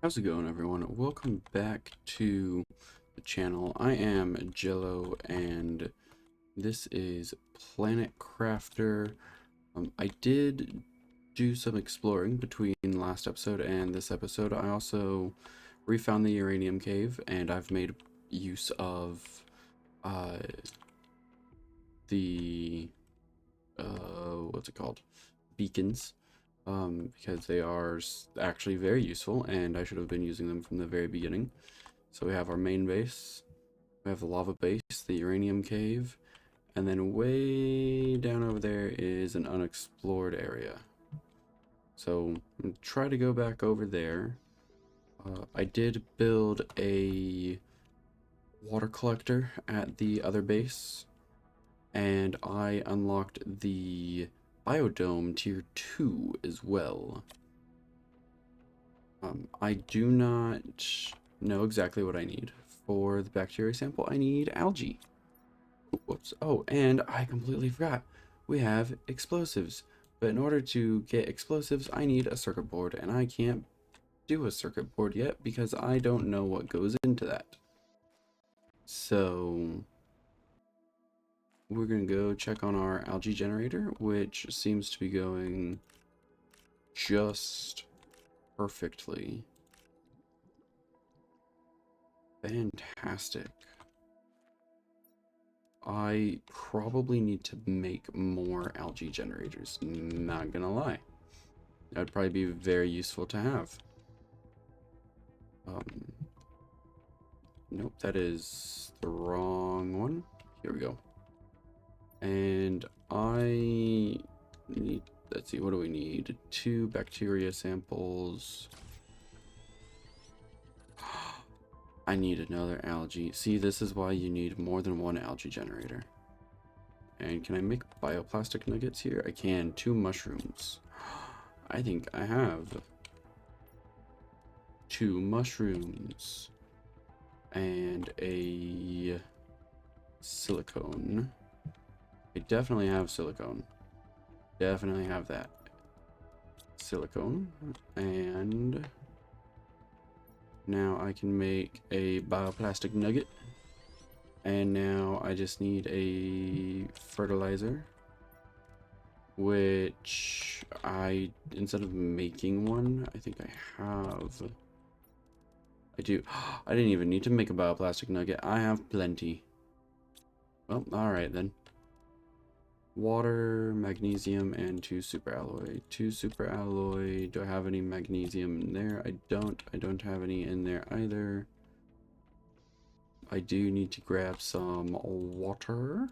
How's it going, everyone? Welcome back to the channel. I am Jello, and this is Planet Crafter. I did do some exploring between last episode and this episode. I also refound the uranium cave, and I've made use of uh, the what's it called? Beacons. Because they are actually very useful, and I should have been using them from the very beginning. So we have our main base, we have the lava base, the uranium cave, and then way down over there is an unexplored area. So I'm gonna try to go back over there. I did build a water collector at the other base, and I unlocked the biodome tier 2 as well. I do not know exactly what I need. For the bacteria sample, I need algae. Whoops. Oh, and I completely forgot. We have explosives. But in order to get explosives, I need a circuit board, and I can't do a circuit board yet because I don't know what goes into that. So we're gonna go check on our algae generator, which seems to be going just perfectly. Fantastic. I probably need to make more algae generators, not gonna lie. That would probably be very useful to have. Um, nope, that is the wrong one. Here we go. And I need, let's see, what do we need? 2 bacteria samples. I need another algae. See, this is why you need more than one algae generator. And can I make bioplastic nuggets here? I can. 2 mushrooms. I think I have 2 mushrooms and a silicone. I definitely have silicone. Definitely have that. Silicone. And now I can make a bioplastic nugget. And now I just need a fertilizer, which instead of making one, I think I have. I do. I didn't even need to make a bioplastic nugget. I have plenty. Well, alright then. Water, magnesium, and 2 superalloy. 2 superalloy. Do I have any magnesium in there? I don't. I don't have any in there either. I do need to grab some water.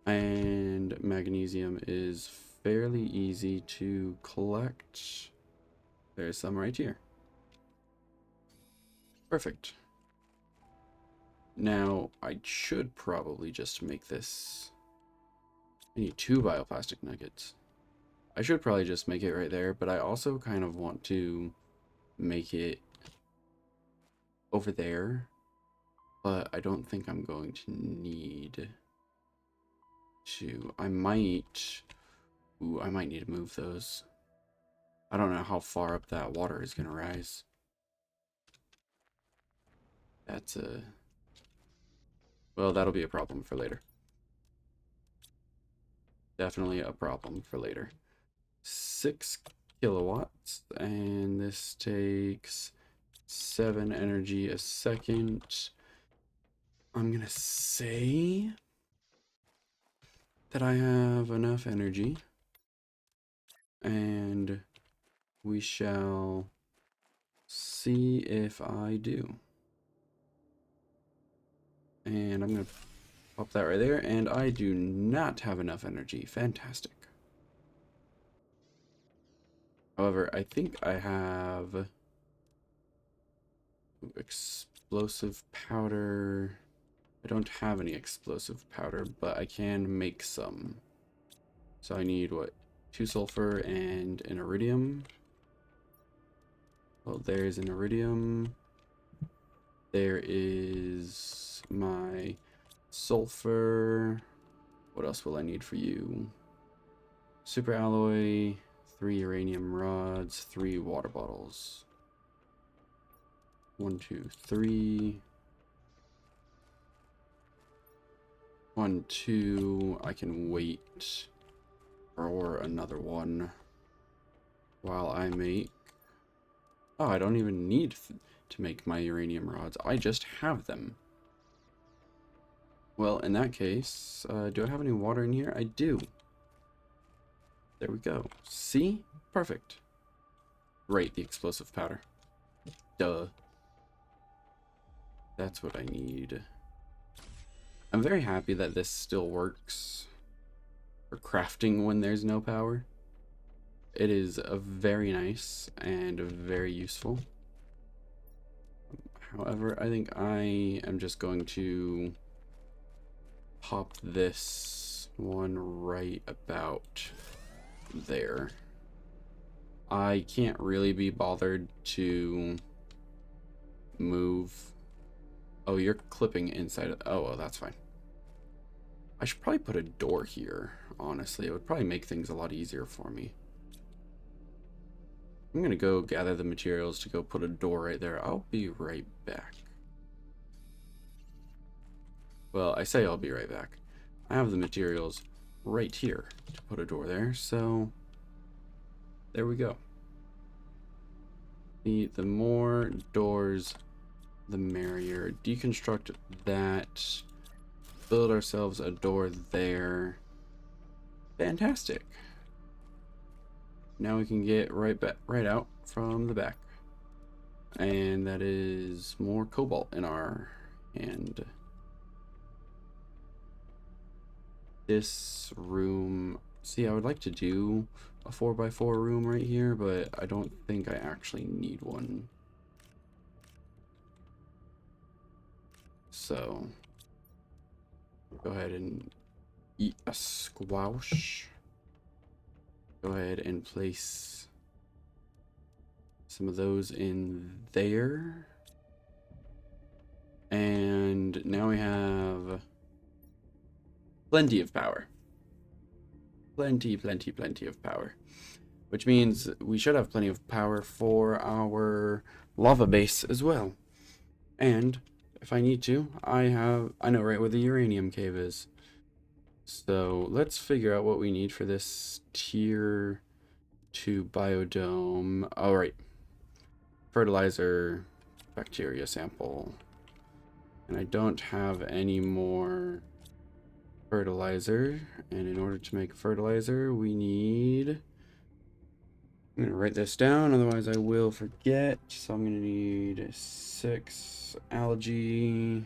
And magnesium is fairly easy to collect. There's some right here. Perfect. Now, I should probably just make this. I need 2 bioplastic nuggets. I should probably just make it right there, but I also kind of want to make it over there. But I don't think I'm going to need to. I might. Ooh, I might need to move those. I don't know how far up that water is going to rise. That's a. Well, that'll be a problem for later. Definitely a problem for later. 6 kilowatts, and this takes 7 energy a second. I'm gonna say that I have enough energy, and we shall see if I do. And I'm gonna pop that right there, and I do not have enough energy. Fantastic. However, I think I have explosive powder. I don't have any explosive powder, but I can make some. So I need what? 2 sulfur and an iridium. Well, there's an iridium. There is my sulfur. What else will I need for you? Super alloy, 3 uranium rods, 3 water bottles. 1, 2, 3. 1, 2. I can wait for another one while I make... Oh, I don't even need to make my uranium rods. I just have them. Well, in that case, do I have any water in here? I do. There we go. See? Perfect. Great, the explosive powder. Duh. That's what I need. I'm very happy that this still works for crafting when there's no power. It is very nice and very useful. However, I think I am just going to pop this one right about there. I can't really be bothered to move. Oh, you're clipping inside of... Oh, well, that's fine. I should probably put a door here, honestly. It would probably make things a lot easier for me. I'm gonna go gather the materials to go put a door right there. I'll be right back. Well, I say I'll be right back. I have the materials right here to put a door there, so there we go. The more doors, the merrier. Deconstruct that. Build ourselves a door there. Fantastic. Now we can get right out from the back. And that is more cobalt in our hand. This room, see, I would like to do a 4x4 room right here, but I don't think I actually need one. So go ahead and eat a squash. Go ahead and place some of those in there. And now we have plenty of power. Plenty of power. Which means we should have plenty of power for our lava base as well. And if I need to, I know right where the uranium cave is. So let's figure out what we need for this tier 2 biodome. All right. Fertilizer, bacteria sample. And I don't have any more fertilizer. And in order to make fertilizer, we need... I'm going to write this down, otherwise I will forget. So I'm going to need 6 algae,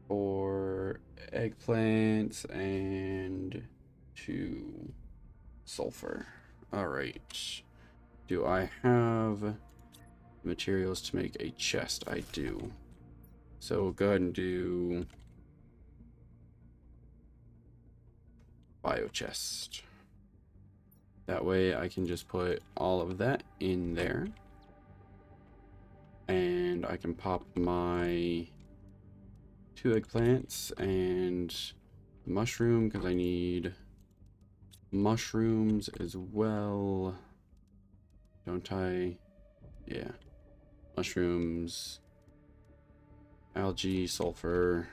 4 eggplants, and 2 sulfur. Alright. Do I have materials to make a chest? I do. So we'll go ahead and do biochest. That way I can just put all of that in there. And I can pop my 2 eggplants and mushroom because I need mushrooms as well. Don't I? Yeah. Mushrooms, algae, sulfur.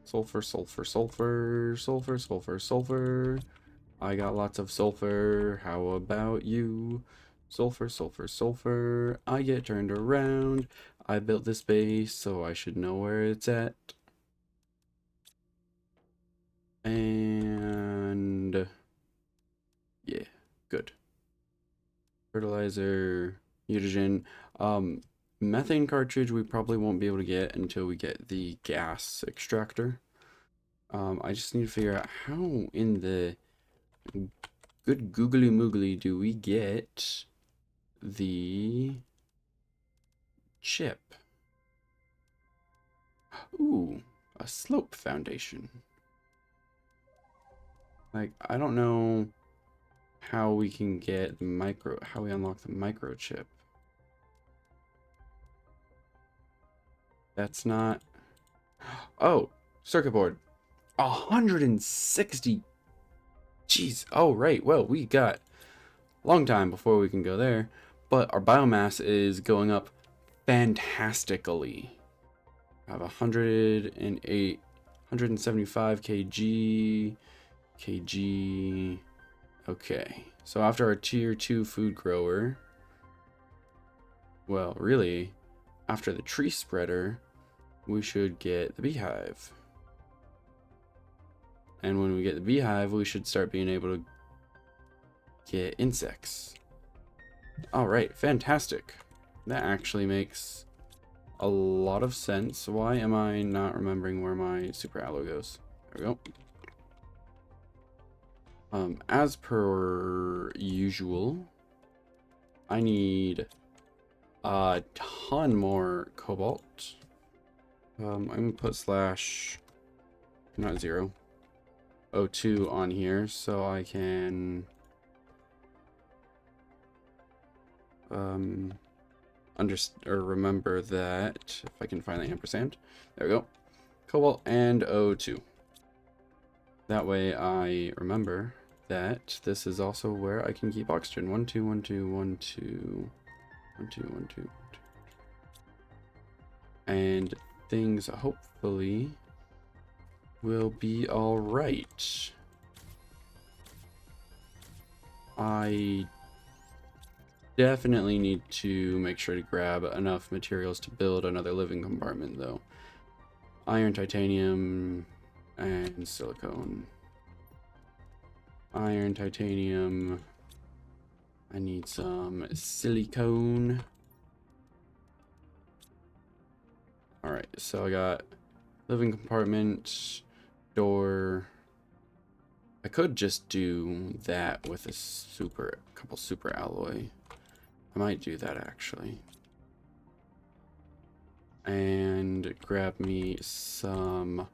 Sulfur, sulfur, sulfur, sulfur, sulfur, sulfur. I got lots of sulfur. How about you? Sulfur, sulfur, sulfur. I get turned around. I built this base, so I should know where it's at. And yeah, good. Fertilizer, mutagen. Methane cartridge we probably won't be able to get until we get the gas extractor. I just need to figure out how in the good googly moogly do we get the chip. Ooh, a slope foundation. Like, I don't know how we can get the how we unlock the microchip. That's not... Oh, circuit board. 160 Jeez. Oh, right. Well, we got a long time before we can go there, but our biomass is going up fantastically. I have 108, 175 kg. Okay. So after our tier 2 food grower, well, really, after the tree spreader, we should get the beehive. And when we get the beehive, we should start being able to get insects. All right, fantastic. That actually makes a lot of sense. Why am I not remembering where my super alloy goes? There we go. As per usual, I need a ton more cobalt. I'm gonna put slash, not 0, 02 on here so I can remember that, if I can find the ampersand. There we go. Cobalt and O2. That way I remember that this is also where I can keep oxygen. 1 2 1 2 1 2 1 2 1 2 1 2. And things hopefully will be all right. I definitely need to make sure to grab enough materials to build another living compartment, though. Iron, titanium, and silicone. Iron, titanium. I need some silicone. Alright, so I got living compartment, door. I could just do that with a couple super alloy. I might do that actually. And grab me some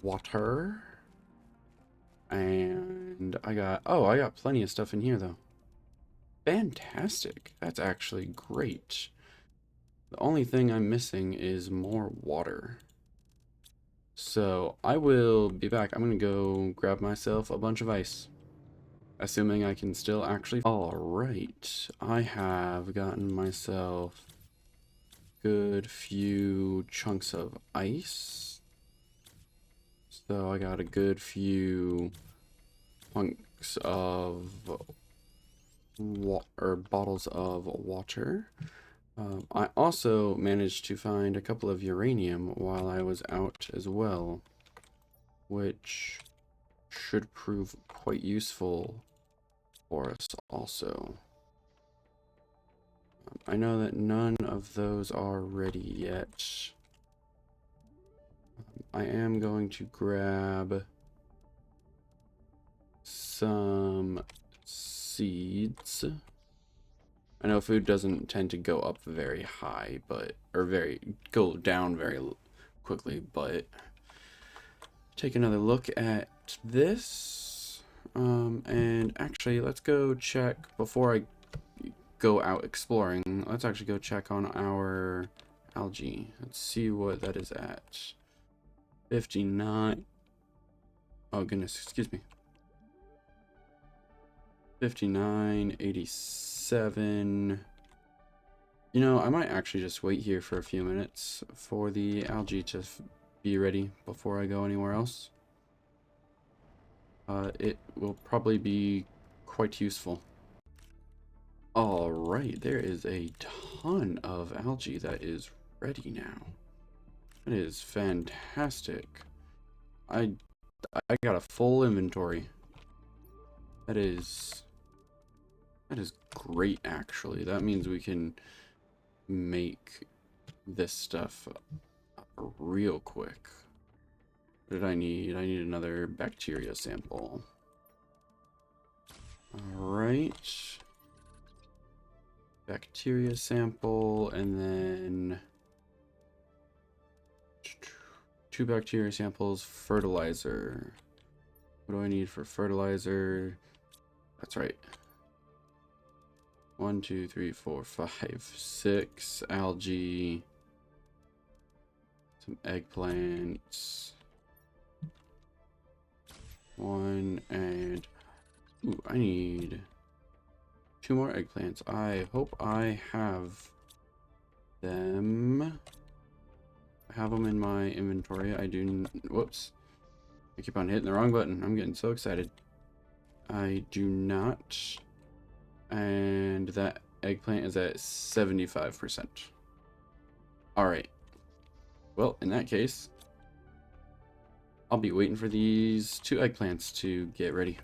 water. And I got plenty of stuff in here though. Fantastic. That's actually great. The only thing I'm missing is more water. So I will be back. I'm gonna go grab myself a bunch of ice. Assuming I can still actually. Alright. I have gotten myself a good few chunks of ice. So I got a good few chunks of bottles of water. I also managed to find a couple of uranium while I was out as well, which should prove quite useful for us also. I know that none of those are ready yet. I am going to grab some seeds. I know food doesn't tend to go up very high, go down very quickly, but take another look at this. And actually, let's go check before I go out exploring. Let's actually go check on our algae. Let's see what that is at. 59. Oh goodness, excuse me. 59, 87. You know, I might actually just wait here for a few minutes for the algae to be ready before I go anywhere else. It will probably be quite useful. Alright, there is a ton of algae that is ready now. That is fantastic. I got a full inventory. That is great, actually. That means we can make this stuff real quick. What did I need? I need another bacteria sample. Alright. Bacteria sample, and then 2 bacteria samples, fertilizer. What do I need for fertilizer? That's right. 1 2 3 4 5 6 algae, some eggplants, One and... Ooh, I need 2 more eggplants. I hope I have them. I have them in my inventory. I do... Whoops. I keep on hitting the wrong button. I'm getting so excited. I do not. And that eggplant is at 75%. Alright. Well, in that case, I'll be waiting for these 2 eggplants to get ready.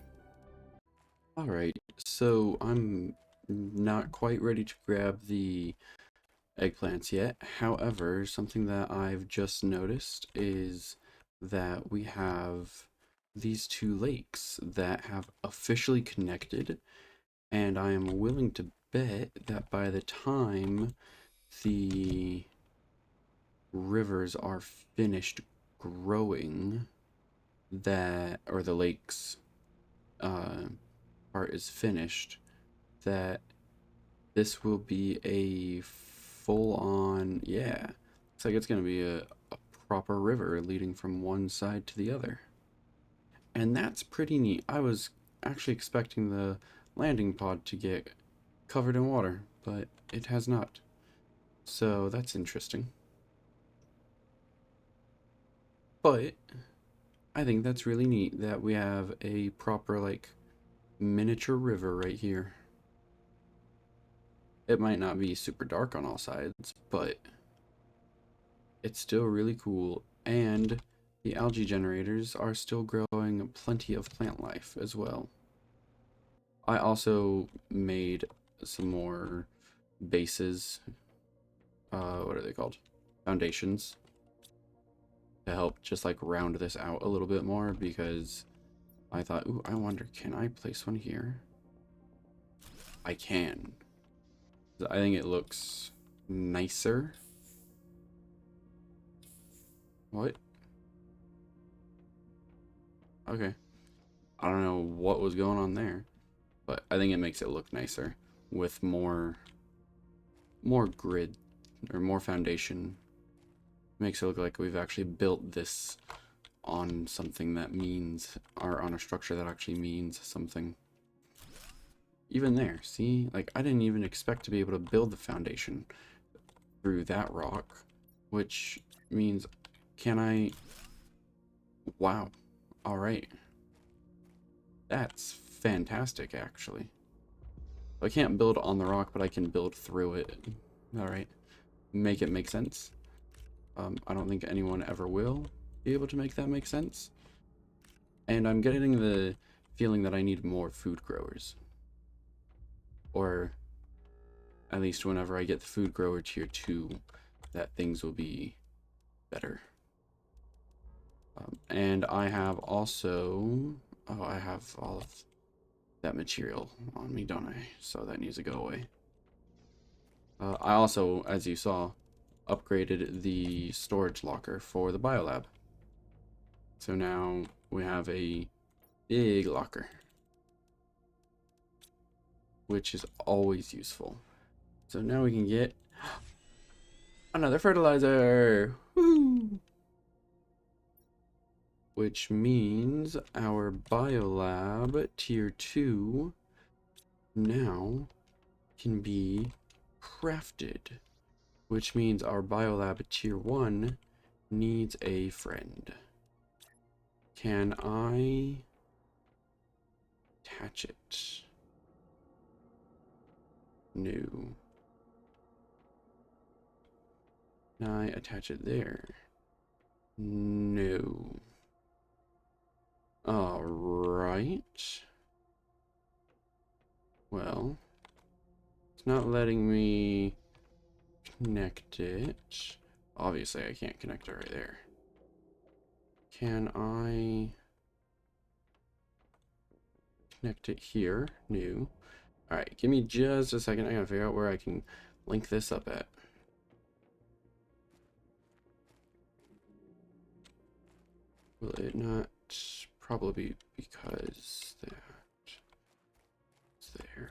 Alright, so I'm not quite ready to grab the eggplants yet. However, something that I've just noticed is that we have these 2 lakes that have officially connected, and I am willing to bet that by the time the rivers are finished growing, that, or the lakes part is finished, that this will be a full-on, yeah, looks like it's going to be a proper river leading from one side to the other. And that's pretty neat. I was actually expecting the landing pod to get covered in water, but it has not. So that's interesting. But I think that's really neat that we have a proper, like, miniature river right here. It might not be super dark on all sides, but it's still really cool. And the algae generators are still growing plenty of plant life as well. I also made some more bases. What are they called? Foundations. To help just like round this out a little bit more, because I thought, ooh, I wonder, can I place one here? I can. I think it looks nicer. What? Okay. I don't know what was going on there, but I think it makes it look nicer with more grid or more foundation. Makes it look like we've actually built this on something that means, or on a structure that actually means something. Even there, see, like I didn't even expect to be able to build the foundation through that rock, which means, can I? Wow. All right. That's fantastic, actually. I can't build on the rock, but I can build through it. All right. Make it make sense. I don't think anyone ever will be able to make that make sense. And I'm getting the feeling that I need more food growers. Or at least whenever I get the food grower tier 2, that things will be better. And I have also... Oh, I have all of that material on me, don't I? So that needs to go away. I also, as you saw, upgraded the storage locker for the biolab. So now we have a big locker, which is always useful. So now we can get another fertilizer. Woo! Which means our biolab tier 2 now can be crafted, which means our biolab tier 1 needs a friend. Can I attach it? No. Can I attach it there? No. Alright. Well, it's not letting me connect it. Obviously, I can't connect it right there. Can I connect it here? No. Alright, give me just a second. I gotta figure out where I can link this up at. Will it not? Probably because that is there.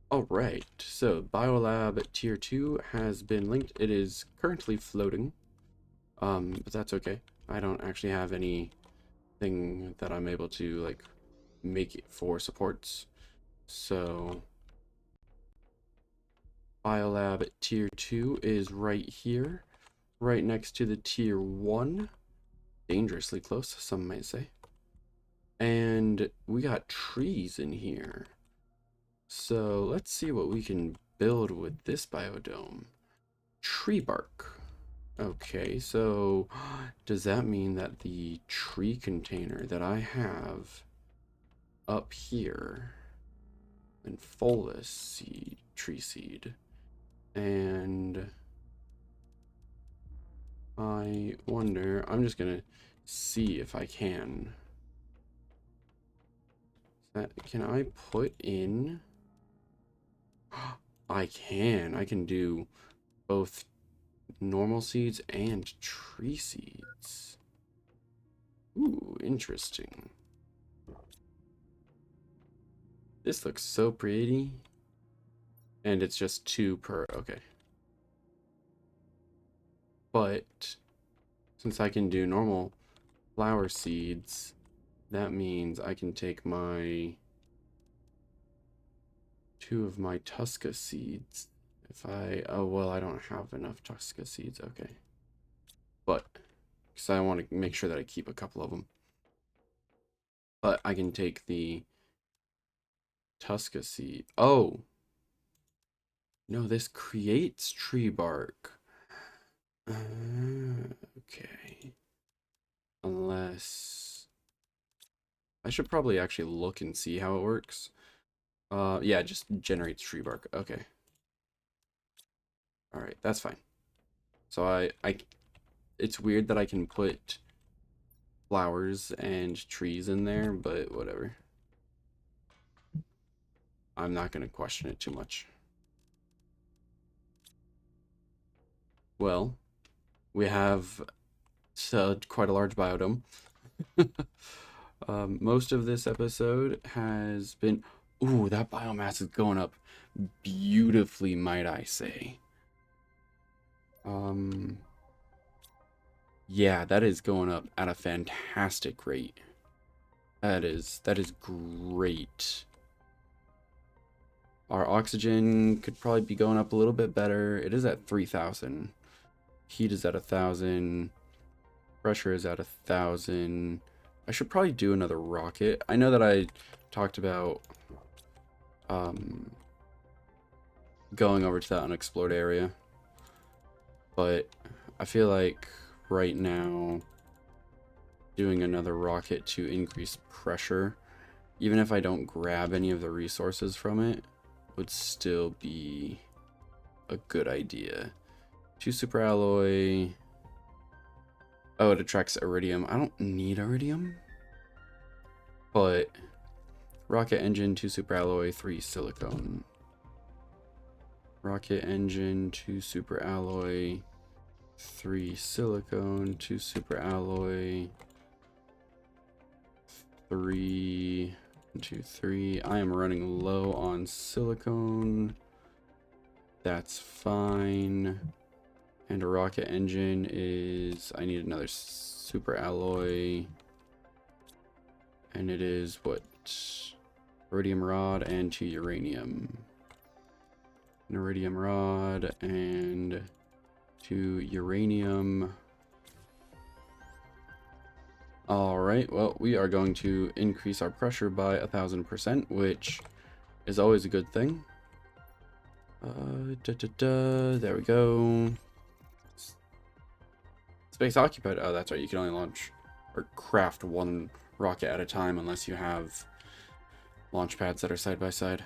Alright, so Biolab Tier 2 has been linked. It is currently floating, but that's okay. I don't actually have anything that I'm able to, like, make it for supports. So, Biolab Tier 2 is right here, right next to the Tier 1. Dangerously close, some might say. And we got trees in here. So, let's see what we can build with this biodome. Tree bark. Okay, so does that mean that the tree container that I have up here and Folus seed, tree seed, and I wonder, I'm just gonna see if I can. Can I put in? I can do both normal seeds and tree seeds. Ooh, interesting. This looks so pretty. And it's just 2 per, okay. But since I can do normal flower seeds, that means I can take my 2 of my Tusca seeds. If I, oh, well, I don't have enough Tusca seeds, okay. But, because I want to make sure that I keep a couple of them. But I can take the Tusca seed. Oh! No, this creates tree bark. Okay. Unless... I should probably actually look and see how it works. Yeah, it just generates tree bark. Okay. All right, that's fine. So it's weird that I can put flowers and trees in there, but whatever. I'm not gonna question it too much. Well, we have quite a large biodome. Most of this episode has been... Ooh, that biomass is going up beautifully, might I say. Yeah, that is going up at a fantastic rate. That is great. Our oxygen could probably be going up a little bit better. It is at 3,000. Heat is at 1,000. Pressure is at 1,000. I should probably do another rocket. I know that I talked about going over to that unexplored area, but I feel like right now doing another rocket to increase pressure, even if I don't grab any of the resources from it, would still be a good idea. 2 super alloy. Oh, it attracts iridium. I don't need iridium, but rocket engine, 2 super alloy, 3 silicone. Rocket engine, 2 super alloy, 3 silicone, 2 super alloy, 3, 2, 3. I am running low on silicone. That's fine. And a rocket engine is... I need another super alloy. And it is what? Iridium rod and 2 uranium. An iridium rod and 2 uranium. Alright, well, we are going to increase our pressure by 1,000%, which is always a good thing. There we go. Space occupied. Oh, that's right. You can only launch or craft 1 rocket at a time unless you have launch pads that are side by side.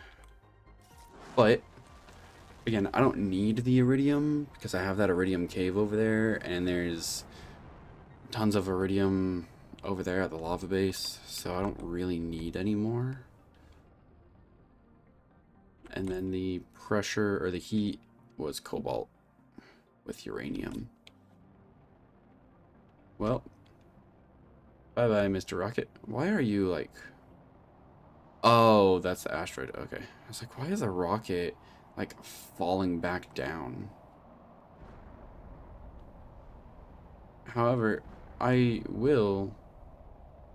But again, I don't need the iridium because I have that iridium cave over there, and there's tons of iridium over there at the lava base, so I don't really need any more. And then the pressure or the heat was cobalt with uranium. Well, bye bye, Mr. Rocket. Why are you like... Oh, that's the asteroid. Okay. I was like, why is a rocket like falling back down? However, I will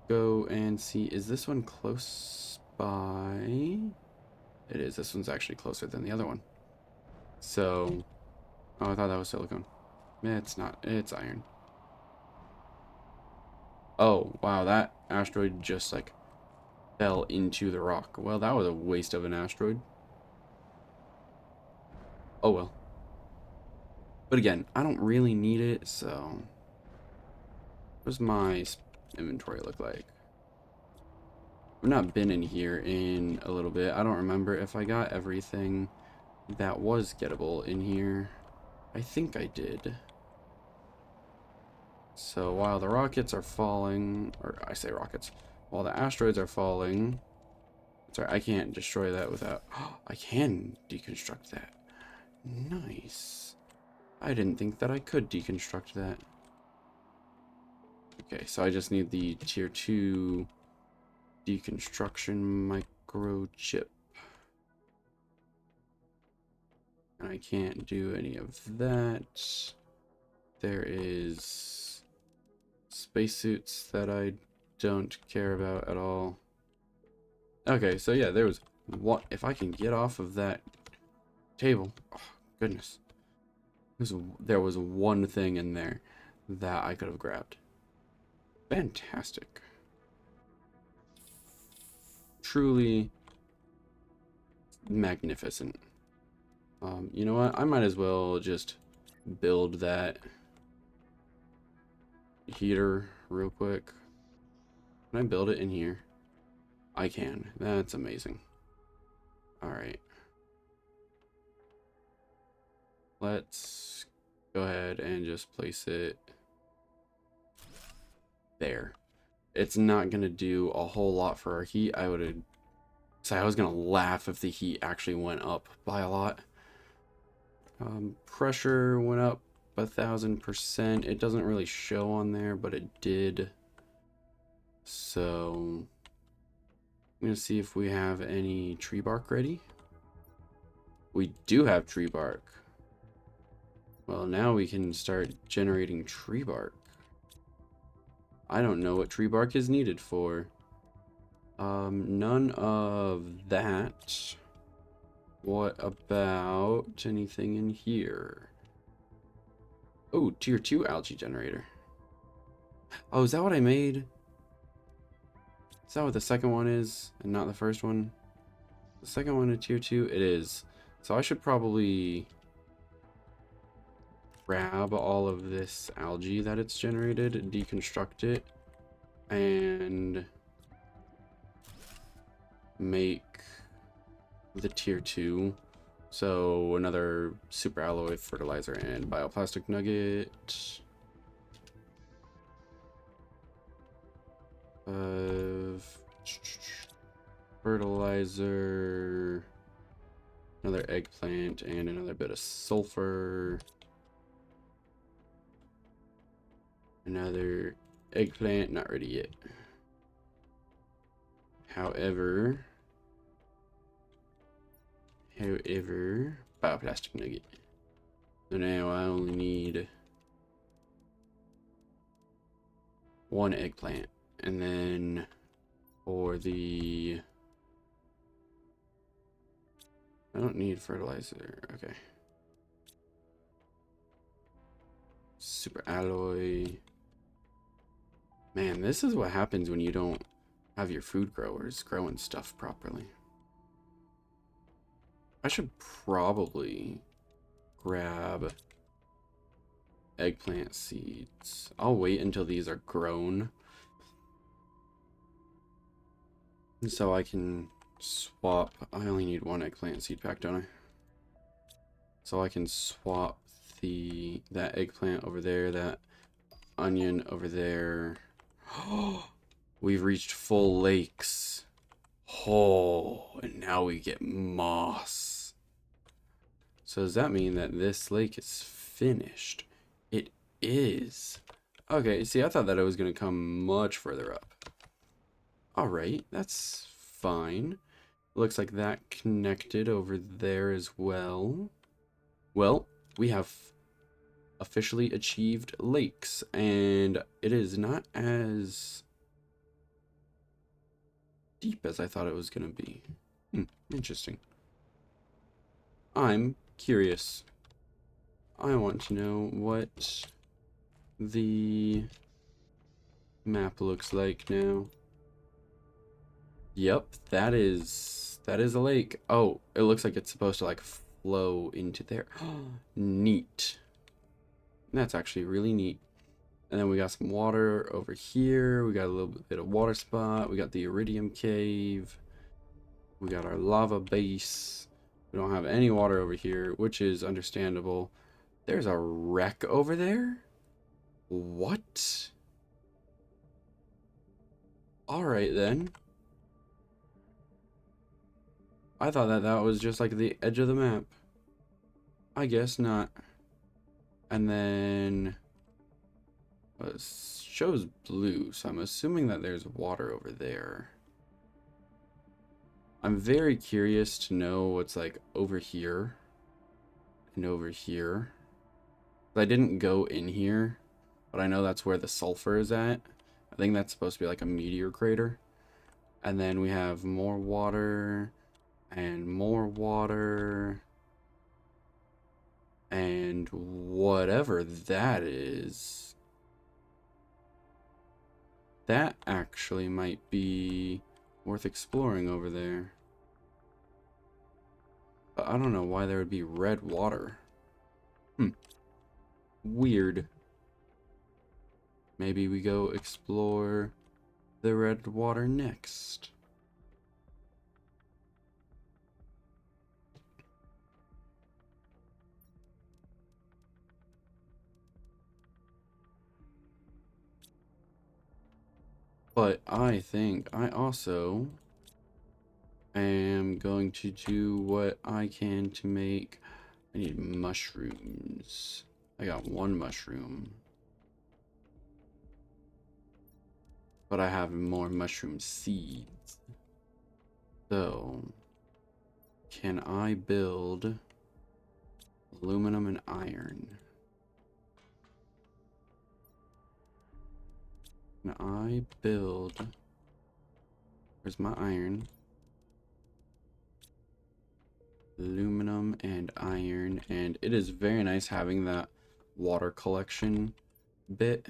go and see. Is this one close by? It is. This one's actually closer than the other one. So, oh, I thought that was silicone. It's not. It's iron. Oh, wow, that asteroid just like fell into the rock. Well, that was a waste of an asteroid. Oh well. But again, I don't really need it, so what does my inventory look like? I've not been in here in a little bit. I don't remember if I got everything that was gettable in here. I think I did. So while the rockets are falling, or I say rockets, while the asteroids are falling, sorry, I can't destroy that without, I can deconstruct that. Nice. I didn't think that I could deconstruct that. Okay, so I just need the tier 2 deconstruction microchip. And I can't do any of that. There is spacesuits that I don't care about at all. Okay, so yeah, there was what if I can get off of that table. Oh, goodness. There was one thing in there that I could have grabbed. Fantastic. Truly magnificent. You know what? I might as well just build that heater real quick. Can I build it in here? I can. That's amazing. Alright. Let's go ahead and just place it there. It's not going to do a whole lot for our heat. I would say I was going to laugh if the heat actually went up by a lot. Pressure went up 1,000%. It doesn't really show on there, but it did. So I'm going to see if we have any tree bark ready. We do have tree bark. Well, now we can start generating tree bark. I don't know what tree bark is needed for. None of that. What about anything in here? Oh, tier 2 algae generator. Oh, is that what I made? Is that what the second one is and not the first one? The second one in tier 2? It is. So I should probably grab all of this algae that it's generated, deconstruct it, and make the tier 2. So another super alloy fertilizer and bioplastic nugget. Fertilizer, another eggplant, and another bit of sulfur. Another eggplant, not ready yet. However, bioplastic nugget. So now I only need one eggplant. And then for the... I don't need fertilizer. Okay. Super alloy. Man, this is what happens when you don't have your food growers growing stuff properly. I should probably grab eggplant seeds. I'll wait until these are grown, so I can swap. I only need one eggplant seed pack, don't I? So I can swap that eggplant over there, that onion over there. We've reached full lakes. Oh, and now we get moss. So does that mean that this lake is finished? It is. Okay, see, I thought that it was going to come much further up. Alright, that's fine. Looks like that connected over there as well. Well, we have officially achieved lakes, and it is not as deep as I thought it was going to be. Interesting. I'm curious. I want to know what the map looks like now. Yep, that is a lake. Oh, it looks like it's supposed to like flow into there. Neat. That's actually really neat. And then we got some water over here. We got a little bit of water spot. We got the iridium cave. We got our lava base. We don't have any water over here, which is understandable. There's a wreck over there? What? Alright then. I thought that that was just like the edge of the map. I guess not. And then it shows blue, so I'm assuming that there's water over there. I'm very curious to know what's like over here and over here. I didn't go in here, but I know that's where the sulfur is at. I think that's supposed to be like a meteor crater. And then we have more water and more water and whatever that is. That actually might be worth exploring over there. But I don't know why there would be red water. Weird. Maybe we go explore the red water next. But I think I also am going to do what I can to make... I need mushrooms. I got one mushroom. But I have more mushroom seeds. So, can I build aluminum and iron? Can I build... Where's my iron? Aluminum and iron, and it is very nice having that water collection bit.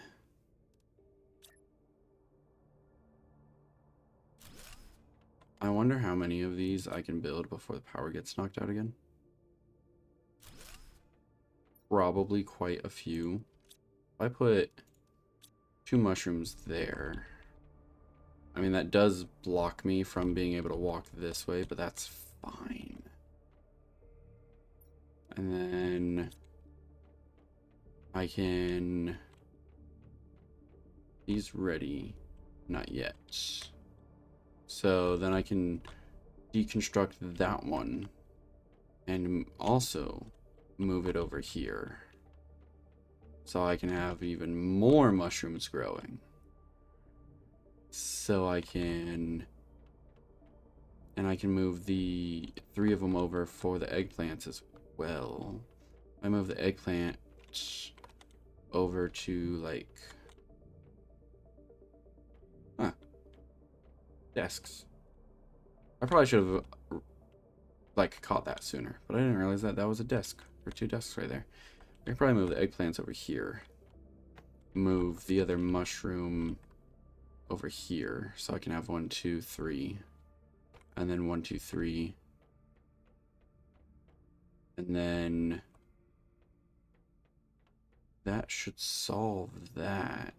I wonder how many of these I can build before the power gets knocked out again. Probably quite a few. If I put 2 mushrooms there, I mean that does block me from being able to walk this way, but that's fine. And then I can... He's ready. Not yet. So then I can deconstruct that one and also move it over here. So I can have even more mushrooms growing. So I can... And I can move the 3 of them over for the eggplants as well. I move the eggplant over to like... desks. I probably should have like caught that sooner, but I didn't realize that that was a desk or 2 desks right there. I can probably move the eggplants over here. Move the other mushroom over here, so I can have 1, 2, 3, and then 1, 2, 3, and then that should solve that.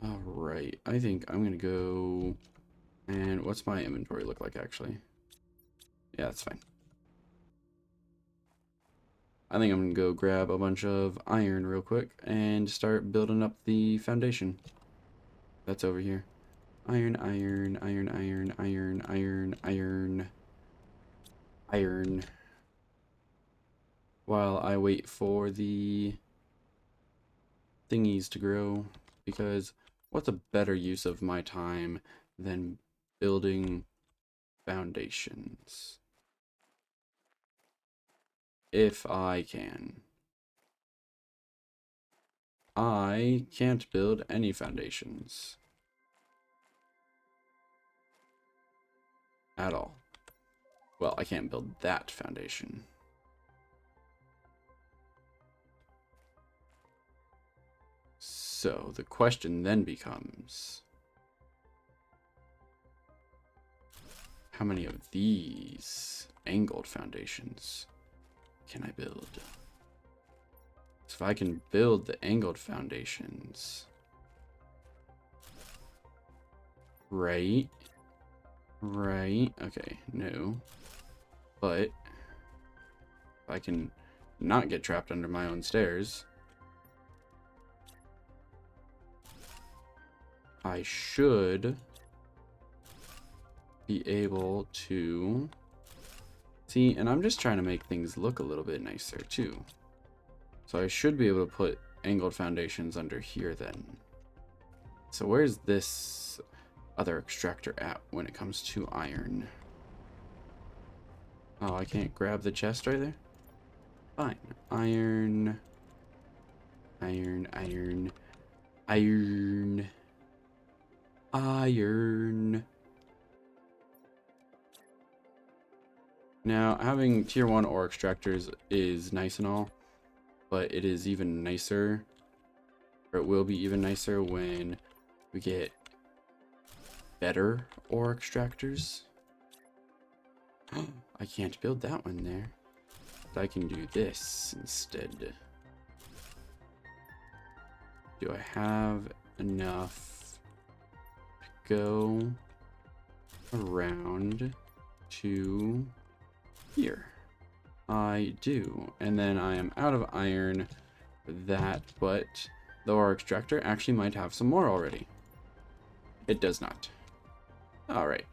All right, I think I'm gonna go. And what's my inventory look like actually? Yeah, that's fine. I think I'm gonna go grab a bunch of iron real quick and start building up the foundation. That's over here. Iron, iron, iron, iron, iron, iron, iron, iron. While I wait for the thingies to grow, because what's a better use of my time than building foundations? If I can. I can't build any foundations. At all. Well, I can't build that foundation. So the question then becomes, how many of these angled foundations can I build? So if I can build the angled foundations, right, okay, no, but if I can not get trapped under my own stairs, I should be able to see, and I'm just trying to make things look a little bit nicer too. So I should be able to put angled foundations under here then. So where's this other extractor at when it comes to iron? Oh, I can't grab the chest right there? Fine. Iron. Iron, iron, iron, iron. Now, having tier 1 ore extractors is nice and all, but it is even nicer, or it will be even nicer when we get better ore extractors. I can't build that one there, but I can do this instead. Do I have enough to go around to here? I do, and then I am out of iron for that, but the ore extractor actually might have some more already. It does not. Alright.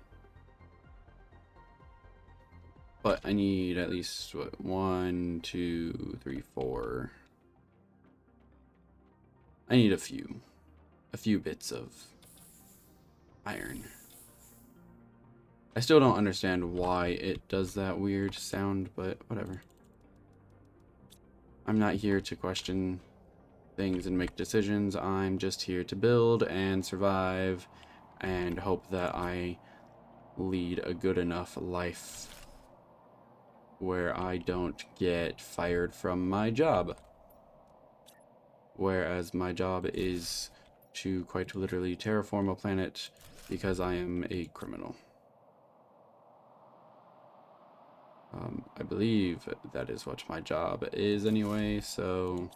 But I need at least, what, 1, 2, 3, 4. I need a few bits of iron. I still don't understand why it does that weird sound, but whatever. I'm not here to question things and make decisions. I'm just here to build and survive and hope that I lead a good enough life where I don't get fired from my job. Whereas my job is to quite literally terraform a planet because I am a criminal. I believe that is what my job is anyway, so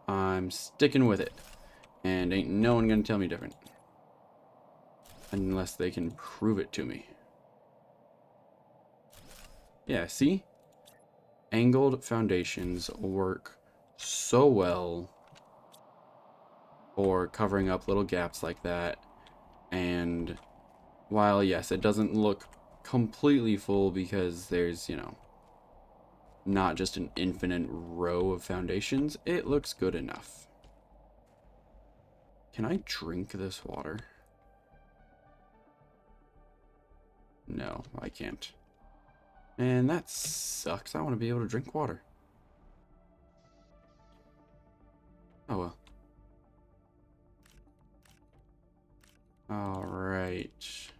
I'm sticking with it. And ain't no one gonna tell me different. Unless they can prove it to me. Yeah, see? Angled foundations work so well for covering up little gaps like that. And while, yes, it doesn't look completely full because there's, you know, not just an infinite row of foundations, it looks good enough. Can I drink this water? No, I can't. And that sucks. I want to be able to drink water. Oh well. Alright.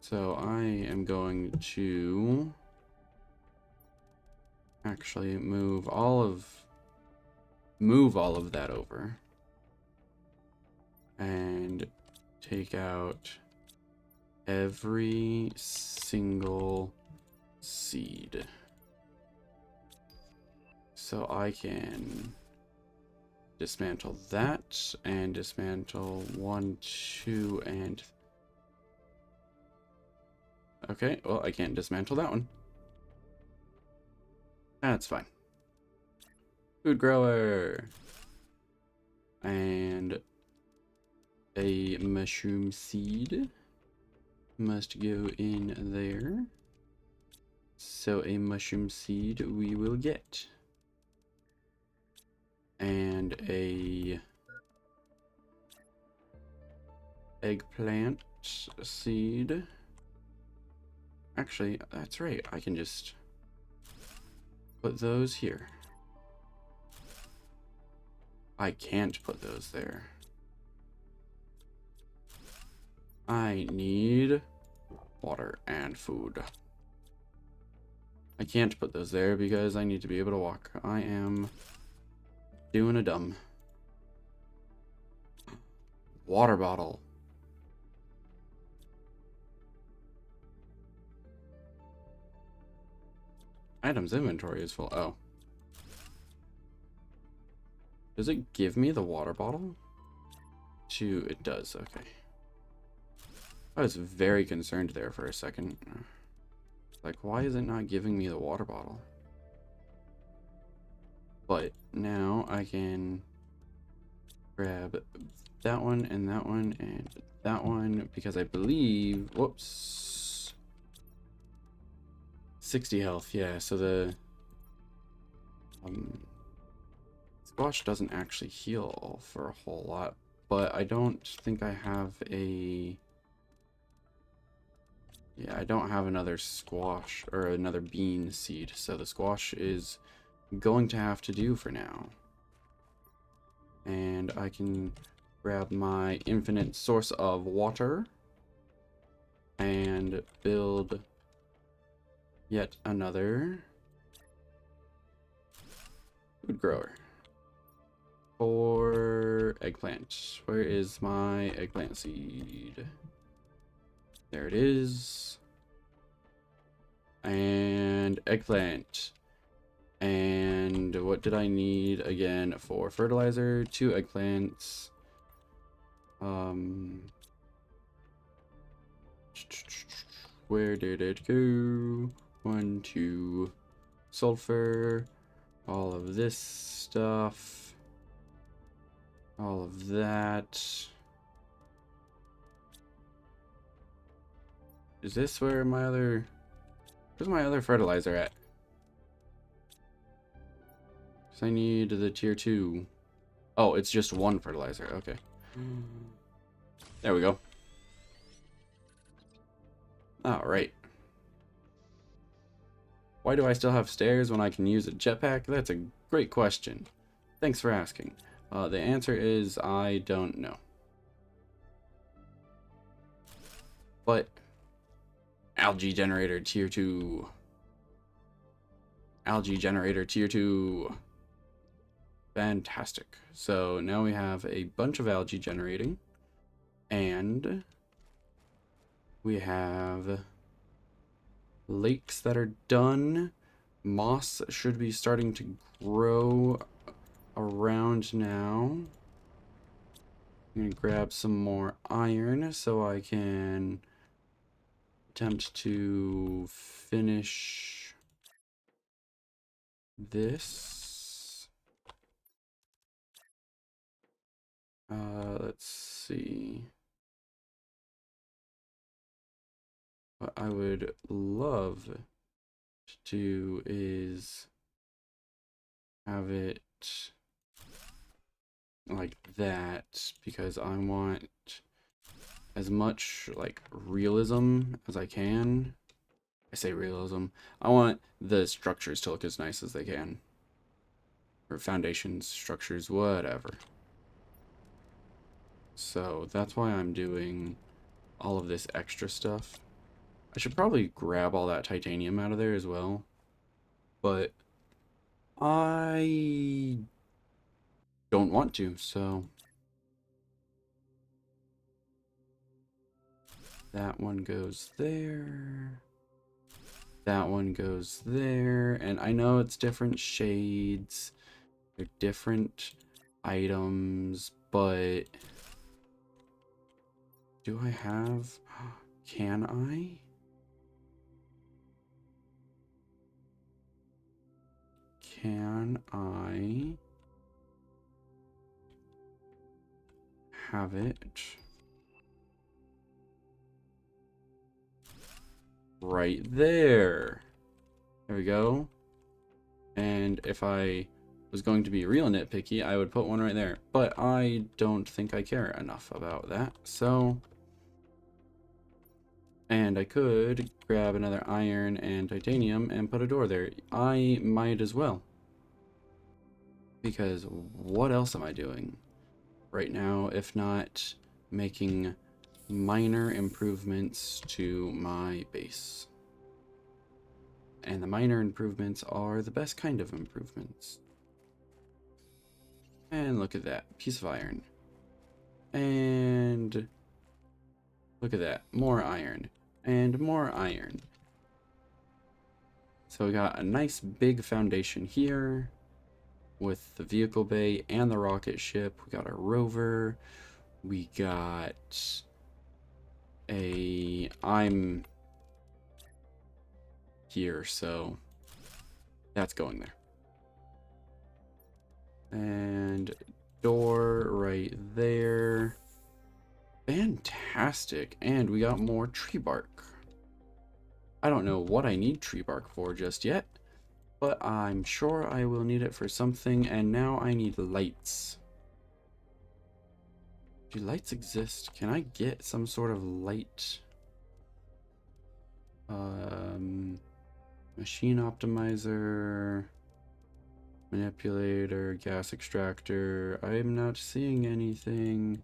So I am going to actually move all of that over and take out every single seed so I can dismantle that and dismantle 1, 2, and okay, well, I can't dismantle that one. That's fine. Food grower. And a mushroom seed must go in there. So a mushroom seed we will get. and a eggplant seed. Actually, that's right. I can just put those here. I can't put those there. I need water and food. I can't put those there because I need to be able to walk. I am doing a dumb. Water bottle. Items inventory is full. Oh. Does it give me the water bottle? It does. Okay. I was very concerned there for a second. Like, why is it not giving me the water bottle? But now I can grab that one and that one because I believe, whoops, 60 health. Yeah, so the squash doesn't actually heal for a whole lot, but I don't think I have a, yeah, I don't have another squash or another bean seed, so the squash is going to have to do for now. And I can grab my infinite source of water and build yet another food grower for eggplant. Where is my eggplant seed? There it is. And eggplant. And what did I need again for fertilizer? 2 eggplants. Where did it go? 1, 2, sulfur, all of this stuff, all of that. Is this where my other, where's my other fertilizer at? Because I need the tier 2. Oh, it's just 1 fertilizer. Okay. There we go. All right. Why do I still have stairs when I can use a jetpack? That's a great question. Thanks for asking. The answer is I don't know. But algae generator tier 2. Algae generator tier 2. Fantastic. So now we have a bunch of algae generating. And we have lakes that are done. Moss should be starting to grow around now. I'm going to grab some more iron so I can attempt to finish this. Let's see. What I would love to do is have it like that because I want as much like realism as I can. I say realism. I want the structures to look as nice as they can. Or foundations, structures, whatever. So that's why I'm doing all of this extra stuff. I should probably grab all that titanium out of there as well. But I don't want to, so that one goes there. That one goes there. And I know it's different shades. They're different items, but do I have... Can I? Can I have it right there? There we go. And if I was going to be real nitpicky, I would put one right there. But I don't think I care enough about that, so... And I could grab another iron and titanium and put a door there. I might as well. Because what else am I doing right now if not making minor improvements to my base? And the minor improvements are the best kind of improvements. And look at that, piece of iron. And look at that, more iron. And more iron. So we got a nice big foundation here with the vehicle bay and the rocket ship. We got our rover. We got I'm here, so that's going there. And door right there. Fantastic. And we got more tree bark. I don't know what I need tree bark for just yet, but I'm sure I will need it for something. And now I need lights. Do lights exist? Can I get some sort of light? Machine optimizer, manipulator, gas extractor. I'm not seeing anything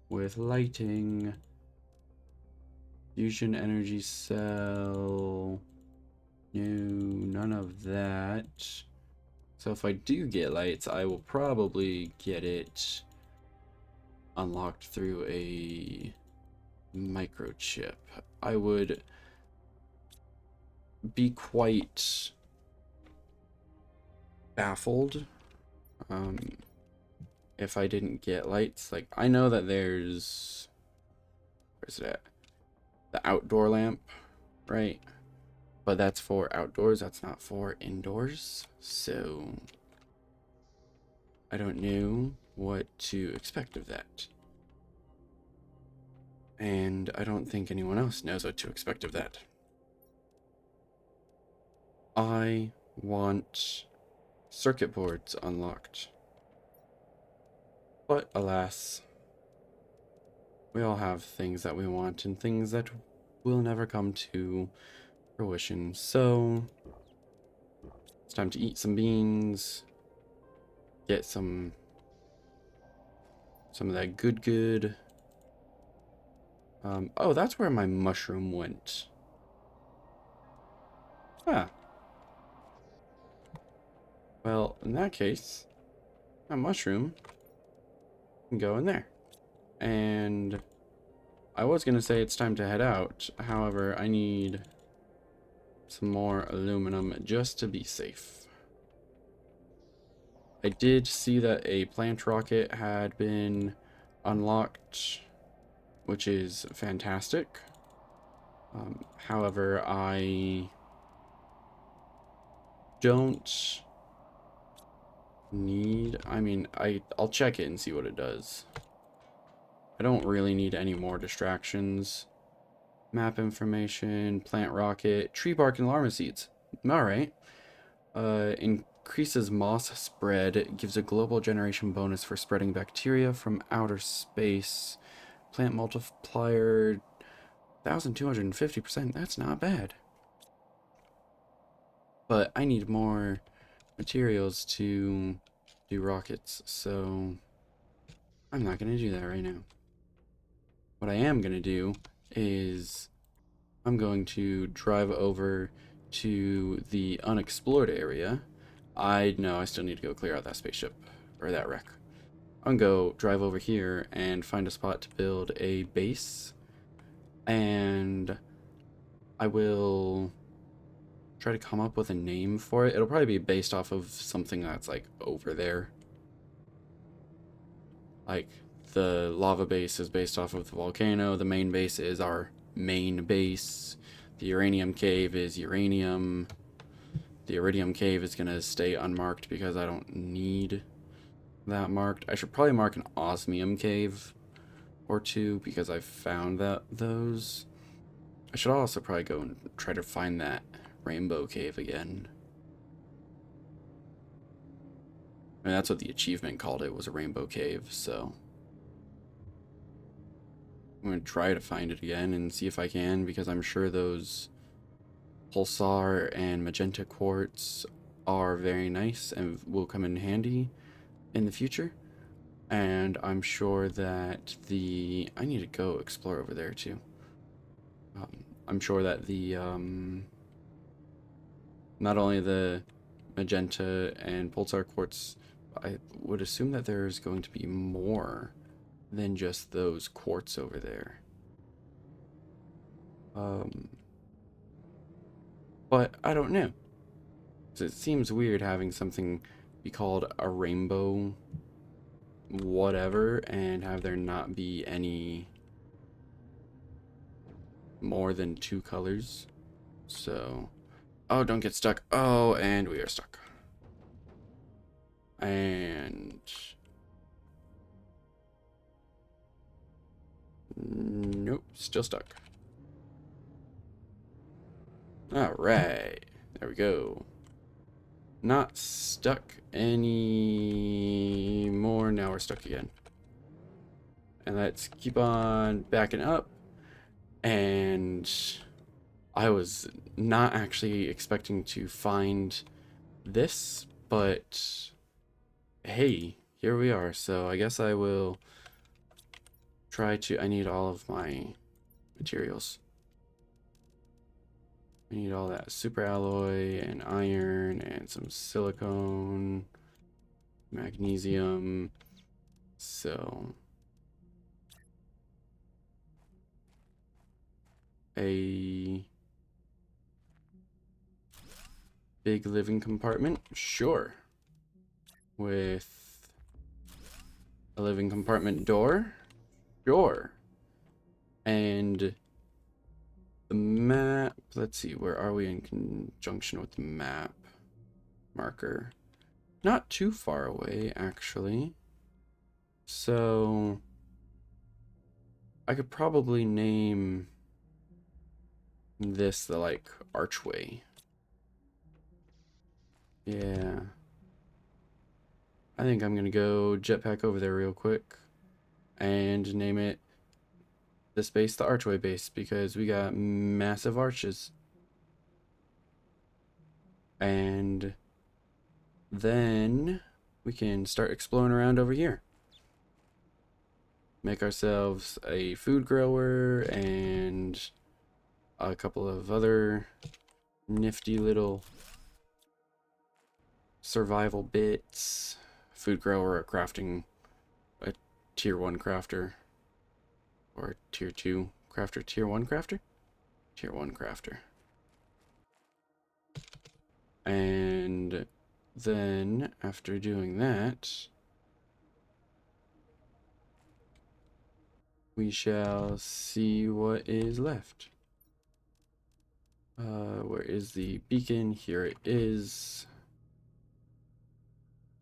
with lighting. Fusion energy cell. No, none of that. So if I do get lights, I will probably get it unlocked through a microchip. I would be quite baffled if I didn't get lights. Like, I know that there's, where's it at? The outdoor lamp, right? But that's for outdoors, that's not for indoors. So I don't know what to expect of that. And I don't think anyone else knows what to expect of that. I want circuit boards unlocked. But alas, we all have things that we want and things that will never come to fruition. So it's time to eat some beans, get some of that good. Oh, that's where my mushroom went. Ah. Well, in that case, my mushroom can go in there. And I was going to say it's time to head out. However, I need some more aluminum just to be safe. I did see that a plant rocket had been unlocked, which is fantastic. However, I don't need, I'll check it and see what it does. I don't really need any more distractions. Map information, plant rocket, tree bark, and llama seeds. Alright. Increases moss spread, gives a global generation bonus for spreading bacteria from outer space. Plant multiplier, 1,250%. That's not bad. But I need more materials to do rockets, so I'm not going to do that right now. What I am going to do is I'm going to drive over to the unexplored area. I know I still need to go clear out that spaceship, or that wreck. I'm going to go drive over here and find a spot to build a base, and I will try to come up with a name for it. It'll probably be based off of something that's like over there. Like the lava base is based off of the volcano, the main base is our main base, the uranium cave is uranium, the iridium cave is going to stay unmarked because I don't need that marked. I should probably mark an osmium cave or two because I've found those. I should also probably go and try to find that rainbow cave again. I mean, that's what the achievement called it, was a rainbow cave, so I'm going to try to find it again and see if I can, because I'm sure those pulsar and magenta quartz are very nice and will come in handy in the future. And I'm sure that I need to go explore over there too. I'm sure that not only the magenta and pulsar quartz, I would assume that there's going to be more than just those quartz over there. But I don't know. So it seems weird having something be called a rainbow whatever and have there not be any more than two colors. So, oh, don't get stuck. Oh, and we are stuck. And nope, still stuck. All right, there we go. Not stuck anymore. Now we're stuck again. And let's keep on backing up. And I was not actually expecting to find this, but hey, here we are. So I guess I will try to, I need all of my materials. I need all that super alloy and iron and some silicone, magnesium. So a big living compartment, sure. With a living compartment door, sure. And the map, let's see, where are we in conjunction with the map marker? Not too far away, actually. So I could probably name this the, like, archway. Yeah. I think I'm gonna go jetpack over there real quick and name it this base the archway base, because we got massive arches. And then we can start exploring around over here. Make ourselves a food grower and a couple of other nifty little survival bits. Food grower, a crafting, a tier 1 crafter, or tier 2 crafter, tier 1 crafter? Tier 1 crafter. And then after doing that, we shall see what is left. Where is the beacon? Here it is.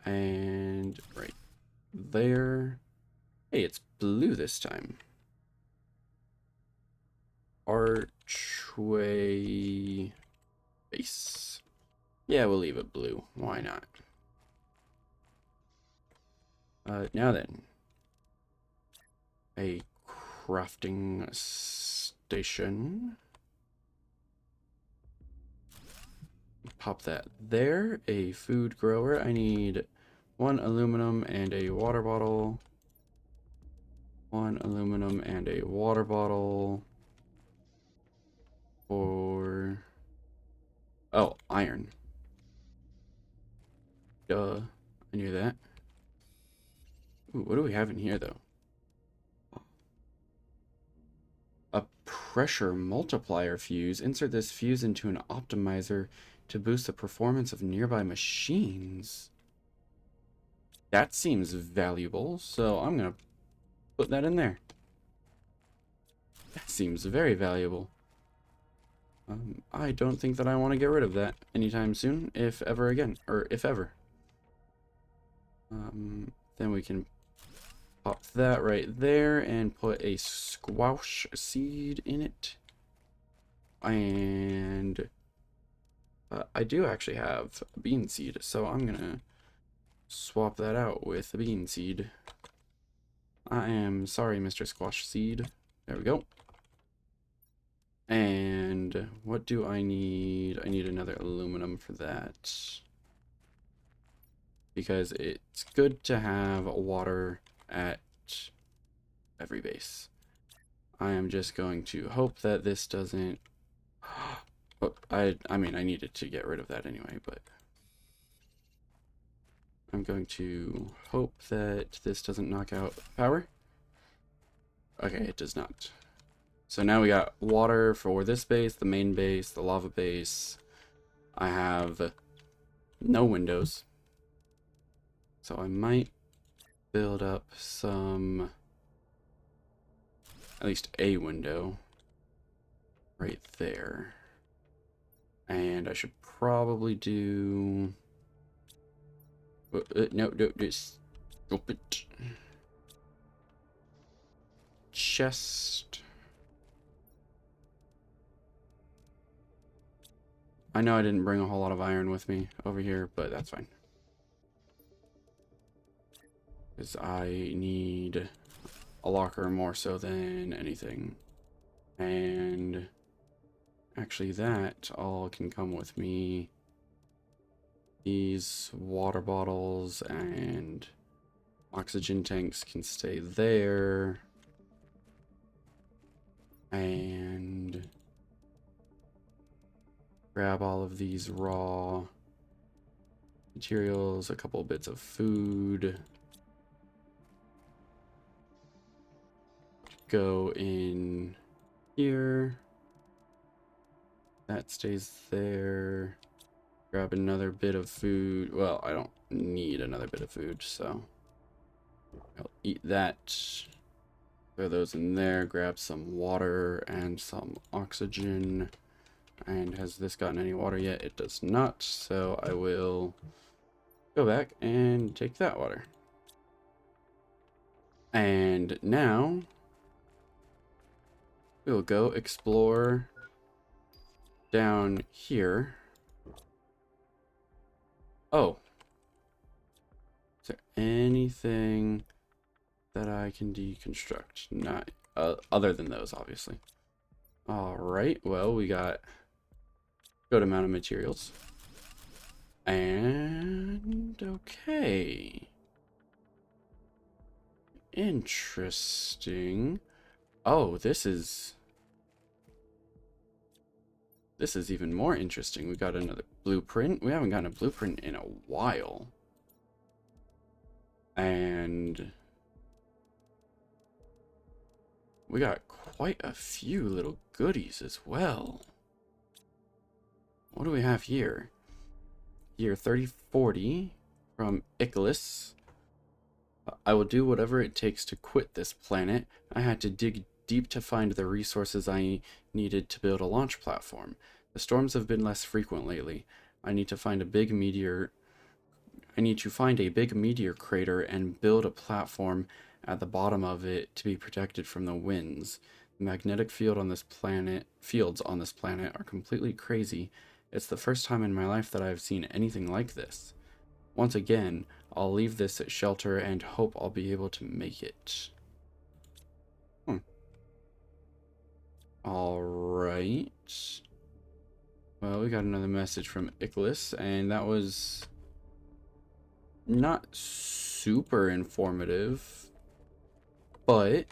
And right there. Hey, it's blue this time. Archway base. Yeah, we'll leave it blue. Why not? Now then. A crafting station. Pop that there. A food grower. I need 1 aluminum and a water bottle. 1 aluminum and a water bottle. For... oh, iron. Duh. I knew that. Ooh, what do we have in here, though? A pressure multiplier fuse. Insert this fuse into an optimizer to boost the performance of nearby machines. That seems valuable, so I'm gonna put that in there. That seems very valuable. I don't think that I want to get rid of that anytime soon, if ever again, or if ever. Then we can pop that right there and put a squash seed in it. And I do actually have a bean seed, so I'm gonna swap that out with a bean seed. I am sorry, Mr. Squash Seed. There we go. And what do I need? I need another aluminum for that. Because it's good to have water at every base. I am just going to hope that this doesn't... Oh, I mean, I needed to get rid of that anyway, but... I'm going to hope that this doesn't knock out power. Okay, it does not. So now we got water for this base, the main base, the lava base. I have no windows. So I might build up some, at least a window right there. And I should probably do, no, just open chest. I know I didn't bring a whole lot of iron with me over here, but that's fine. Because I need a locker more so than anything. And actually that all can come with me. These water bottles and oxygen tanks can stay there. And grab all of these raw materials, a couple bits of food. Go in here. That stays there. Grab another bit of food. Well, I don't need another bit of food, so I'll eat that. Throw those in there. Grab some water and some oxygen. And has this gotten any water yet? It does not, so I will go back and take that water. And now we'll go explore down here. Oh. Is there anything that I can deconstruct? Not other than those, obviously. Alright, well, we got a good amount of materials. And okay. Interesting. Oh, this is even more interesting. We got another blueprint. We haven't gotten a blueprint in a while. And we got quite a few little goodies as well. What do we have here? Year 3040 from Icarus. I will do whatever it takes to quit this planet. I had to dig deep to find the resources I needed to build a launch platform. The storms have been less frequent lately. I need to find a big meteor crater and build a platform at the bottom of it to be protected from the winds. The magnetic fields on this planet are completely crazy. It's the first time in my life that I have seen anything like this. Once again, I'll leave this shelter and hope I'll be able to make it. Alright. Well, we got another message from Icarus, and that was not super informative, but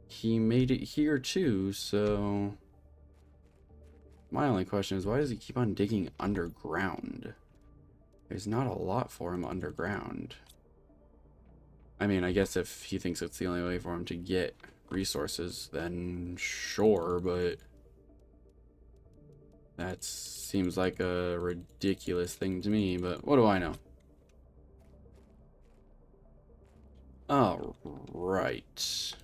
he made it here too, so my only question is, why does he keep on digging underground? There's not a lot for him underground. I mean, I guess if he thinks it's the only way for him to get resources, then sure, but that seems like a ridiculous thing to me, but what do I know? Alright.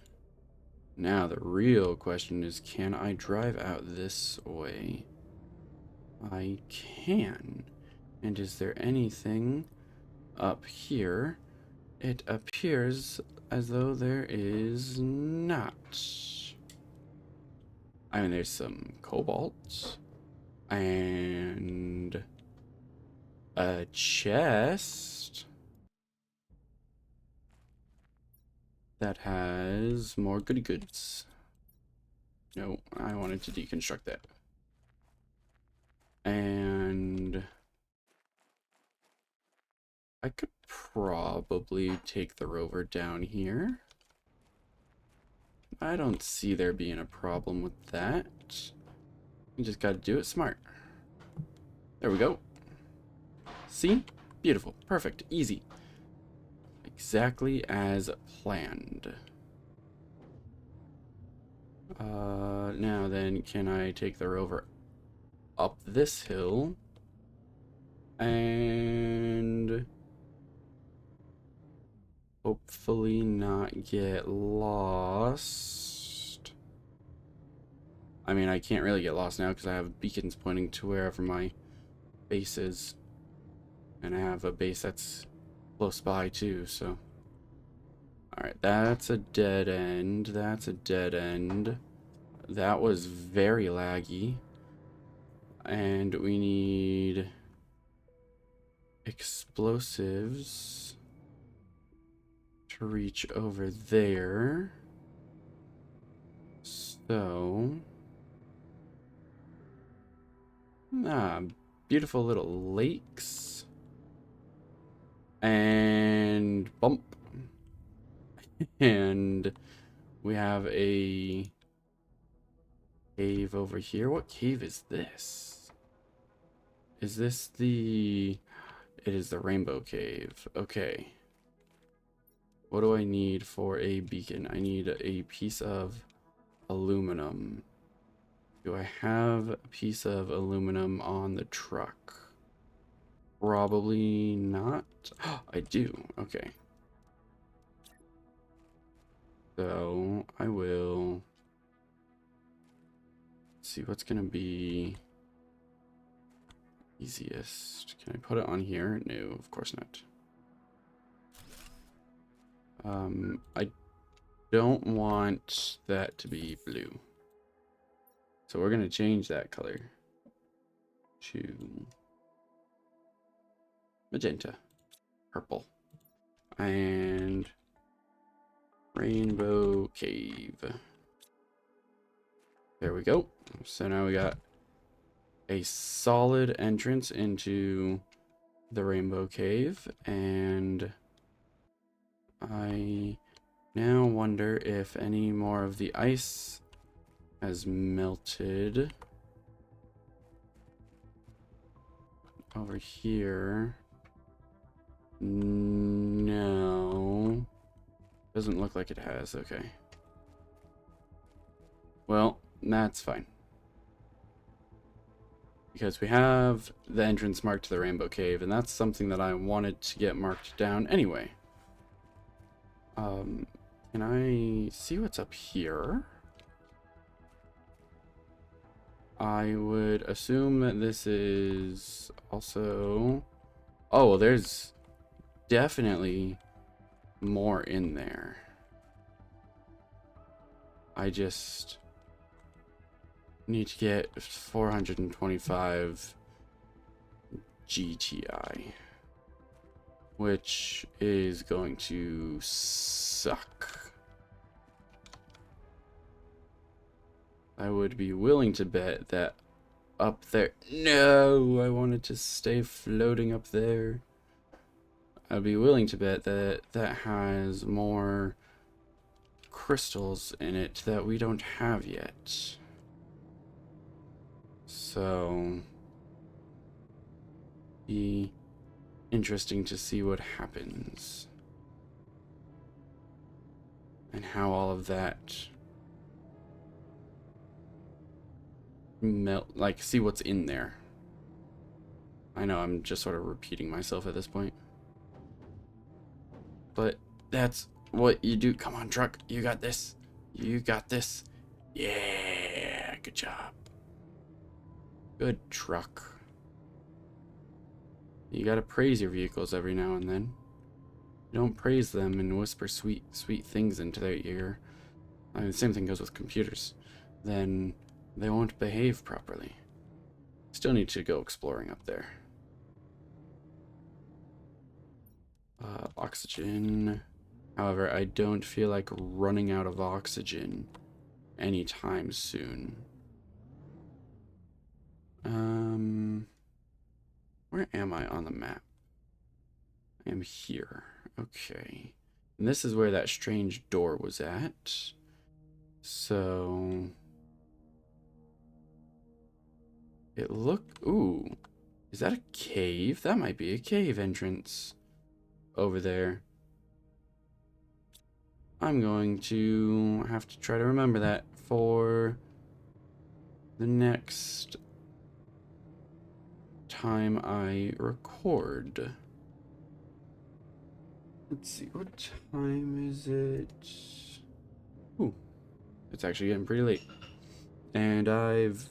Now the real question is, can I drive out this way? I can. And is there anything up here? It appears as though there is not. I mean, there's some cobalt and A chest that has more goody goods. No, I wanted to deconstruct that. And I could probably take the rover down here. I don't see there being a problem with that. You just gotta do it smart. There we go. See? Beautiful. Perfect. Easy. Exactly as planned. Now then, can I take the rover up this hill and hopefully not get lost? I mean, I can't really get lost now because I have beacons pointing to wherever my base is. And I have a base that's close by too, so. Alright, that's a dead end. That's a dead end. That was very laggy. And we need explosives to reach over there. So, beautiful little lakes. And bump. And we have a cave over here. What cave is this? Is this the... It is the Rainbow Cave. Okay. What do I need for a beacon? I need a piece of aluminum. Do I have a piece of aluminum on the truck? Probably not. I do. Okay. So I will see what's gonna be easiest. Can I put it on here? No, of course not. I don't want that to be blue. So we're gonna change that color to magenta, purple, and Rainbow Cave. There we go. So now we got a solid entrance into the Rainbow Cave, and I now wonder if any more of the ice has melted over here. No, doesn't look like it has. Okay, well, that's fine, because we have the entrance marked to the Rainbow Cave, and that's something that I wanted to get marked down anyway. Can I see what's up here? I would assume that this is also... Oh, well, there's definitely more in there. I just need to get 425 GTI, which is going to suck. I would be willing to bet that up there... No, I wanted to stay floating up there. I'd be willing to bet that that has more crystals in it that we don't have yet. So, be interesting to see what happens. And how all of that melt, like, see what's in there. I know I'm just sort of repeating myself at this point, but that's what you do. Come on, truck, you got this. You got this. Yeah, good job. Good truck. You gotta praise your vehicles every now and then. You don't praise them and whisper sweet things into their ear. I mean, the same thing goes with computers. Then they won't behave properly. Still need to go exploring up there. Oxygen. However, I don't feel like running out of oxygen anytime soon. Where am I on the map? I am here. Okay. And this is where that strange door was at. So it ooh, is that a cave? That might be a cave entrance over there. I'm going to have to try to remember that for the next time I record. Let's see, what time is it? Ooh, it's actually getting pretty late. And I've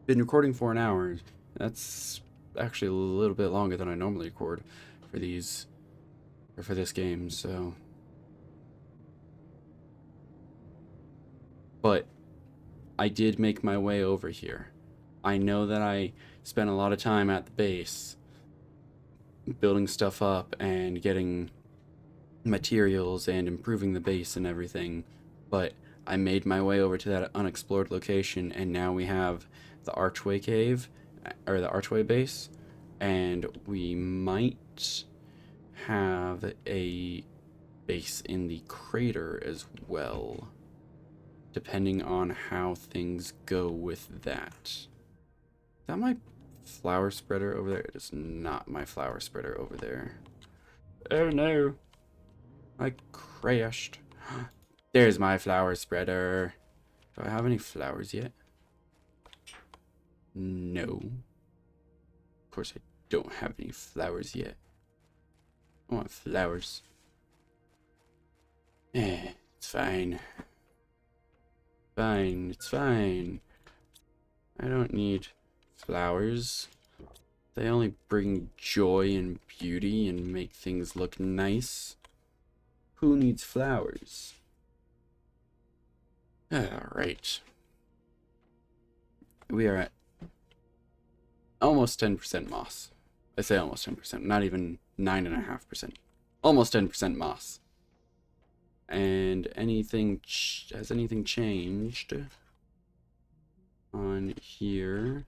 been recording for an hour. That's actually a little bit longer than I normally record for these, or for this game, so. But I did make my way over here. I know that I spent a lot of time at the base building stuff up and getting materials and improving the base and everything, but I made my way over to that unexplored location, and now we have the archway cave, or the archway base, and we might have a base in the crater as well, depending on how things go with that. Is that my flower spreader over there? It is not my flower spreader over there. Oh no! I crashed. There's my flower spreader. Do I have any flowers yet? No. Of course I don't have any flowers yet. I want flowers. It's fine. Fine, it's fine. I don't need flowers. They only bring joy and beauty and make things look nice. Who needs flowers? Alright. We are at almost 10% moss. I say almost 10%, not even 9.5%. Almost 10% moss. And has anything changed on here?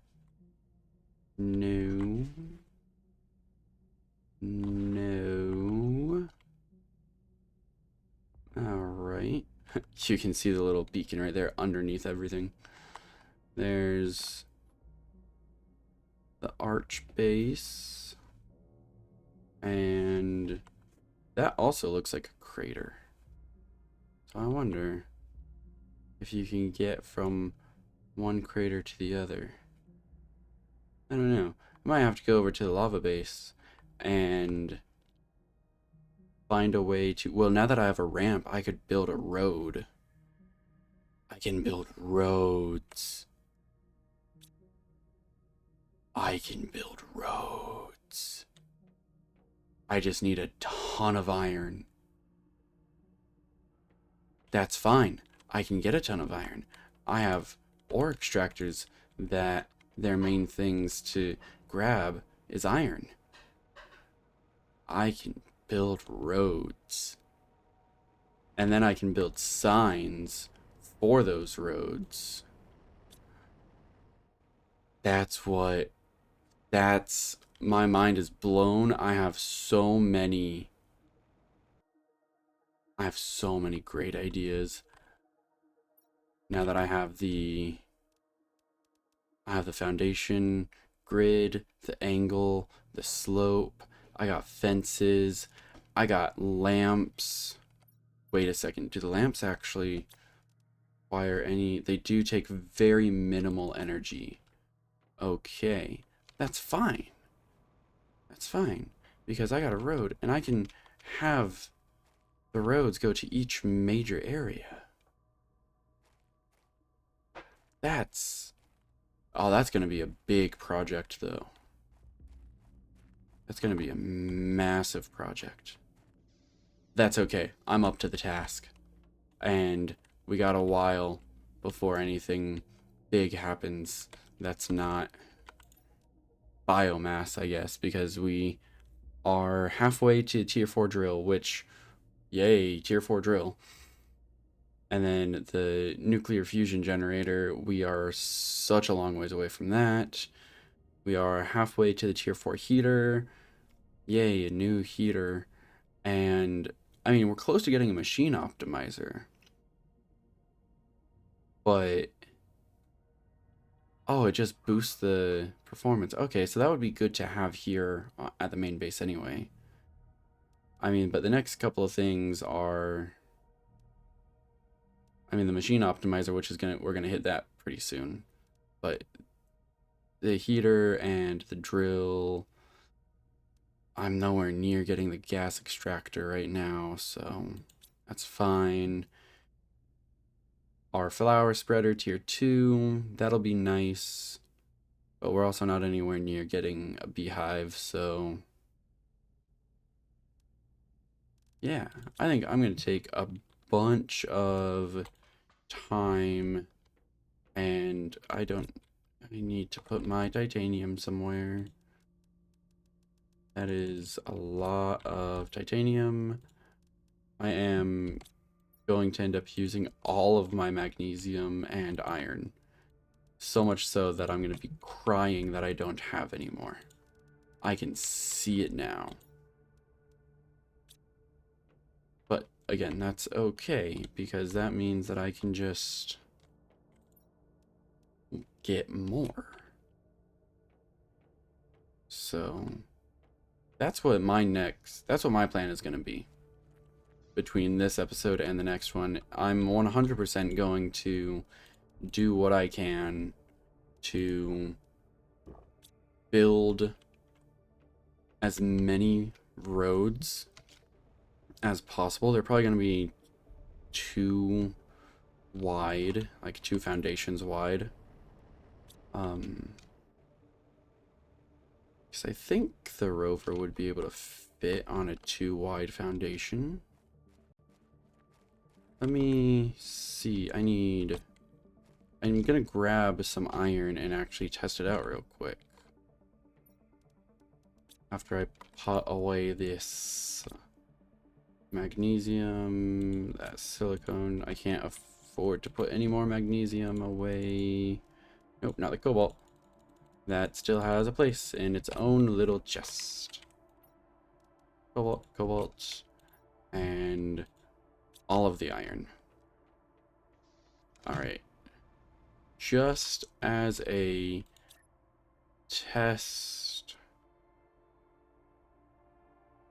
No. No. Alright. You can see the little beacon right there underneath everything. There's the arch base. And that also looks like a crater. So I wonder if you can get from one crater to the other. I don't know. I might have to go over to the lava base and find a way to... Well, now that I have a ramp, I could build a road. I can build roads. I can build roads. I just need a ton of iron. That's fine. I can get a ton of iron. I have ore extractors that their main things to grab is iron. I can build roads. And then I can build signs for those roads. My mind is blown. I have so many great ideas now that I have the foundation grid, the angle, the slope. I got fences. I got lamps. Wait a second. Do the lamps actually require any? They do take very minimal energy. Okay. That's fine. That's fine. Because I got a road, and I can have the roads go to each major area. That's going to be a big project, though. That's going to be a massive project. That's okay. I'm up to the task. And we got a while before anything big happens that's not biomass, I guess, because we are halfway to tier 4 drill, which, yay, tier 4 drill. And then the nuclear fusion generator, we are such a long ways away from that. We are halfway to the tier 4 heater. Yay, a new heater. And, I mean, we're close to getting a machine optimizer. But, oh, it just boosts the performance. Okay, so that would be good to have here at the main base anyway. I mean, but the next couple of things are, I mean, the machine optimizer, which is we're gonna hit that pretty soon. But the heater and the drill, I'm nowhere near getting the gas extractor right now, so that's fine. Our flower spreader tier 2, that'll be nice. But we're also not anywhere near getting a beehive, so yeah, I think I'm gonna take a bunch of time, and I need to put my titanium somewhere. That is a lot of titanium. I am going to end up using all of my magnesium and iron. So much so that I'm going to be crying that I don't have any more. I can see it now. But again, that's okay, because that means that I can just get more. So that's what my plan is going to be. Between this episode and the next one, I'm 100% going to do what I can to build as many roads as possible. They're probably going to be 2 wide, like 2 foundations wide. Because I think the rover would be able to fit on a 2 wide foundation. Let me see. I'm gonna grab some iron and actually test it out real quick. After I put away this magnesium, that silicone. I can't afford to put any more magnesium away. Nope, not the cobalt. That still has a place in its own little chest. Cobalt, cobalt, and all of the iron. Alright. Just as a test,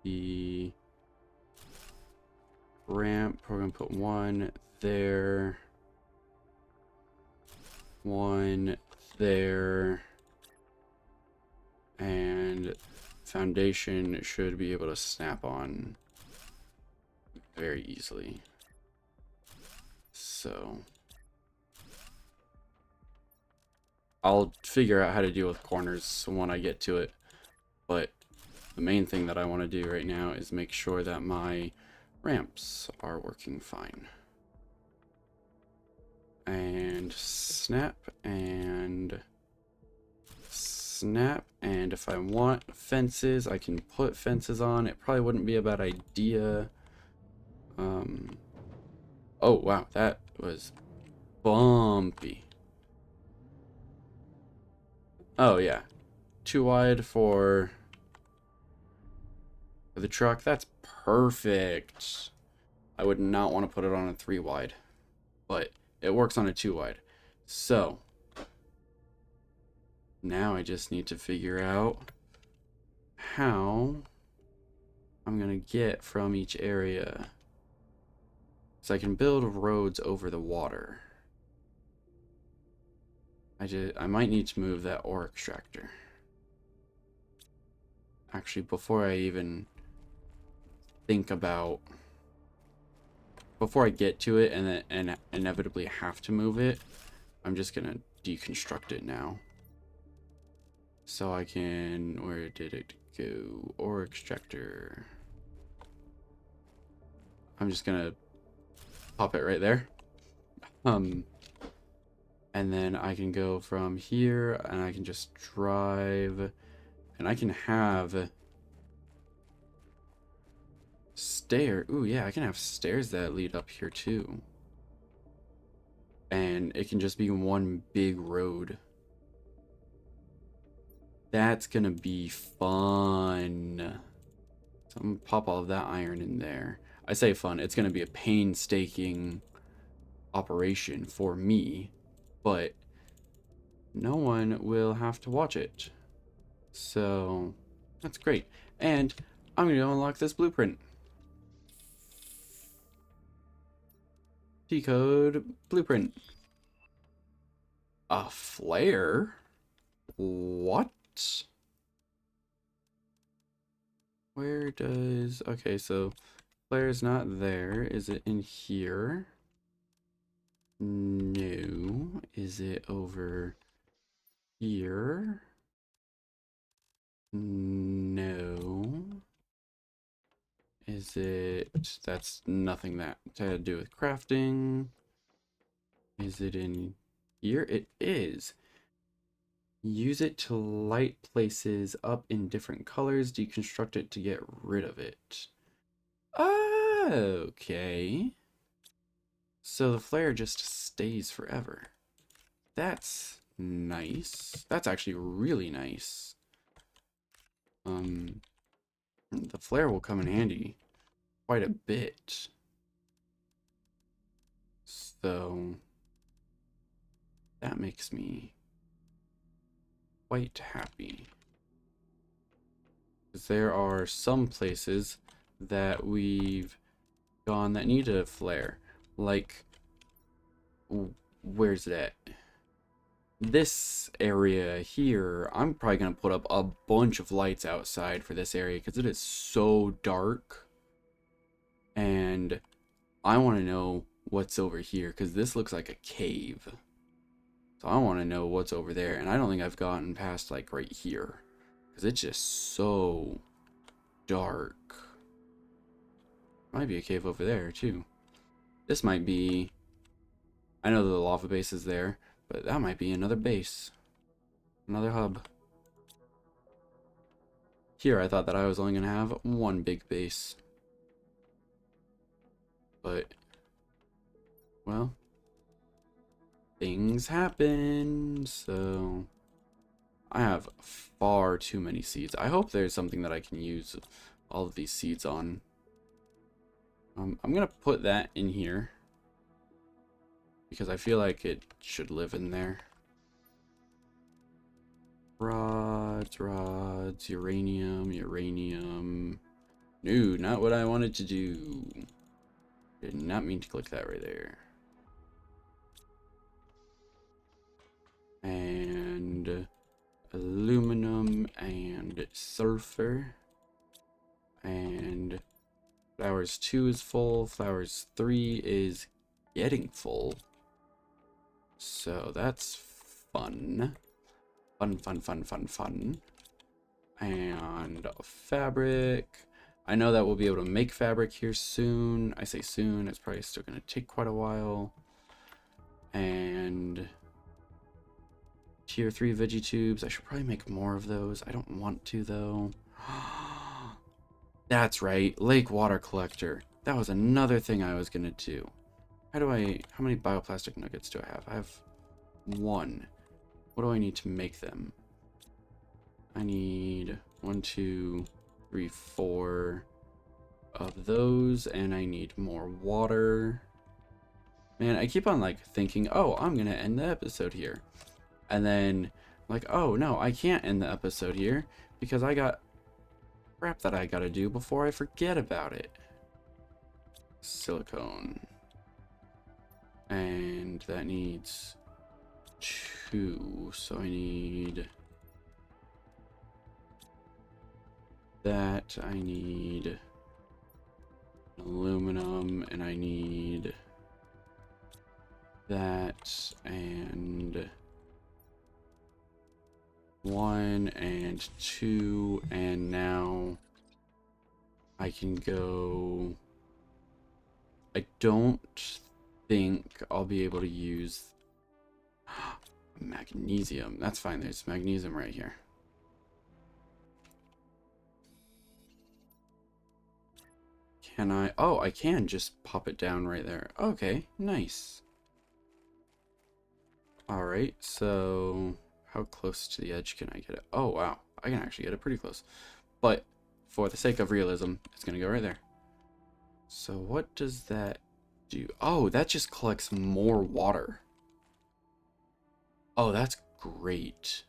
the ramp, we're going to put 1 there, 1 there, and foundation should be able to snap on very easily. So I'll figure out how to deal with corners when I get to it, but the main thing that I want to do right now is make sure that my ramps are working fine. And snap, and snap, and if I want fences, I can put fences on. It probably wouldn't be a bad idea. Oh wow, that was bumpy. Oh yeah, 2 wide for the truck. That's perfect. I would not want to put it on a 3 wide, but it works on a 2 wide. So now I just need to figure out how I'm gonna get from each area, so I can build roads over the water. I might need to move that ore extractor. Actually, before I even think about, before I get to it and inevitably have to move it, I'm just gonna deconstruct it now. So I can, where did it go? Ore extractor. I'm just gonna pop it right there. And then I can go from here and I can just drive, and I can have Stair. Ooh, yeah, I can have stairs that lead up here too. And it can just be one big road. That's gonna be fun. So I'm gonna pop all of that iron in there. I say fun, it's gonna be a painstaking operation for me, but no one will have to watch it. So that's great. And I'm gonna go unlock this blueprint. Decode blueprint. A flare? What? Where does... Okay, so flare's not there. Is it in here? No. Is it over here? No. Is it... That's nothing that had to do with crafting. Is it in here? It is. Use it to light places up in different colors. Deconstruct it to get rid of it. Okay. So the flare just stays forever. That's nice. That's actually really nice. The flare will come in handy quite a bit. So that makes me quite happy. Because there are some places that we've gone that need a flare. Like, where's that? This area here, I'm probably going to put up a bunch of lights outside for this area because it is so dark. And I want to know what's over here because this looks like a cave. So I want to know what's over there. And I don't think I've gotten past like right here because it's just so dark. Might be a cave over there too. This might be... I know the lava base is there, but that might be another base. Another hub. Here I thought that I was only going to have one big base. But, well, things happen, so I have far too many seeds. I hope there's something that I can use all of these seeds on. I'm going to put that in here because I feel like it should live in there. Rods, uranium. No, not what I wanted to do. Did not mean to click that right there. And aluminum and sulfur. And flowers 2 is full. Flowers 3 is getting full. So that's fun. Fun. And fabric. I know that we'll be able to make fabric here soon. I say soon, it's probably still going to take quite a while. And tier 3 veggie tubes. I should probably make more of those. I don't want to though. That's right, lake water collector. That was another thing I was going to do. How many bioplastic nuggets do I have? I have 1. What do I need to make them? I need 1, 2, 3, 4 of those, and I need more water. Man, I keep on like thinking, oh, I'm gonna end the episode here, and then like, oh no, I can't end the episode here because I got crap that I gotta do before I forget about it. Silicone, and that needs 2, so I need that. I need aluminum, and I need that, and 1 and 2, and now I can go. I don't think I'll be able to use magnesium. That's fine, there's magnesium right here. Can I? Oh, I can just pop it down right there. Okay, nice. Alright, so how close to the edge can I get it? Oh, wow. I can actually get it pretty close. But for the sake of realism, it's going to go right there. So what does that do? Oh, that just collects more water. Oh, that's great.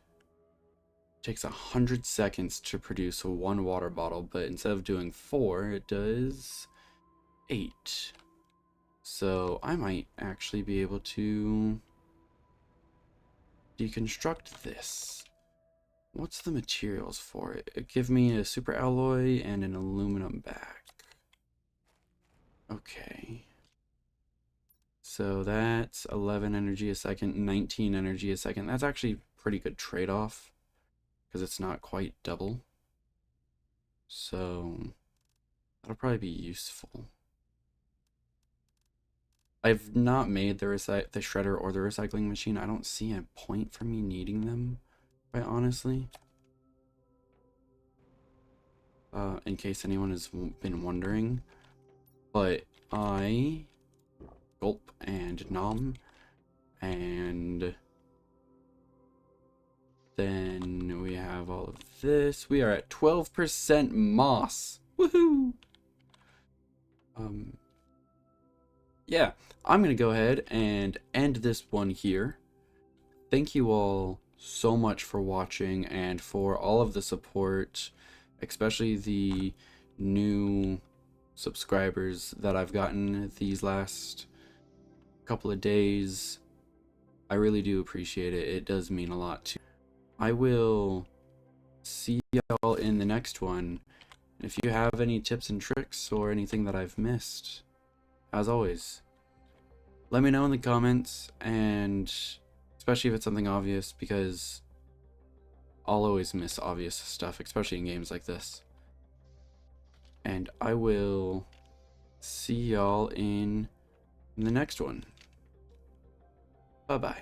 It takes 100 seconds to produce one water bottle, but instead of doing 4, it does 8. So I might actually be able to deconstruct this. What's the materials for it? Give me a super alloy and an aluminum back. Okay. So that's 11 energy a second, 19 energy a second. That's actually pretty good trade-off because it's not quite double. So that'll probably be useful. I've not made the shredder or the recycling machine. I don't see a point for me needing them, quite honestly. In case anyone has been wondering. But I gulp and nom, and then we have all of this. We are at 12% moss. Woohoo! Yeah, I'm gonna go ahead and end this one here. Thank you all so much for watching and for all of the support, especially the new subscribers that I've gotten these last couple of days. I really do appreciate it. It does mean a lot to me. I will see y'all in the next one. If you have any tips and tricks or anything that I've missed, as always, let me know in the comments, and especially if it's something obvious, because I'll always miss obvious stuff, especially in games like this. And I will see y'all in the next one. Bye-bye.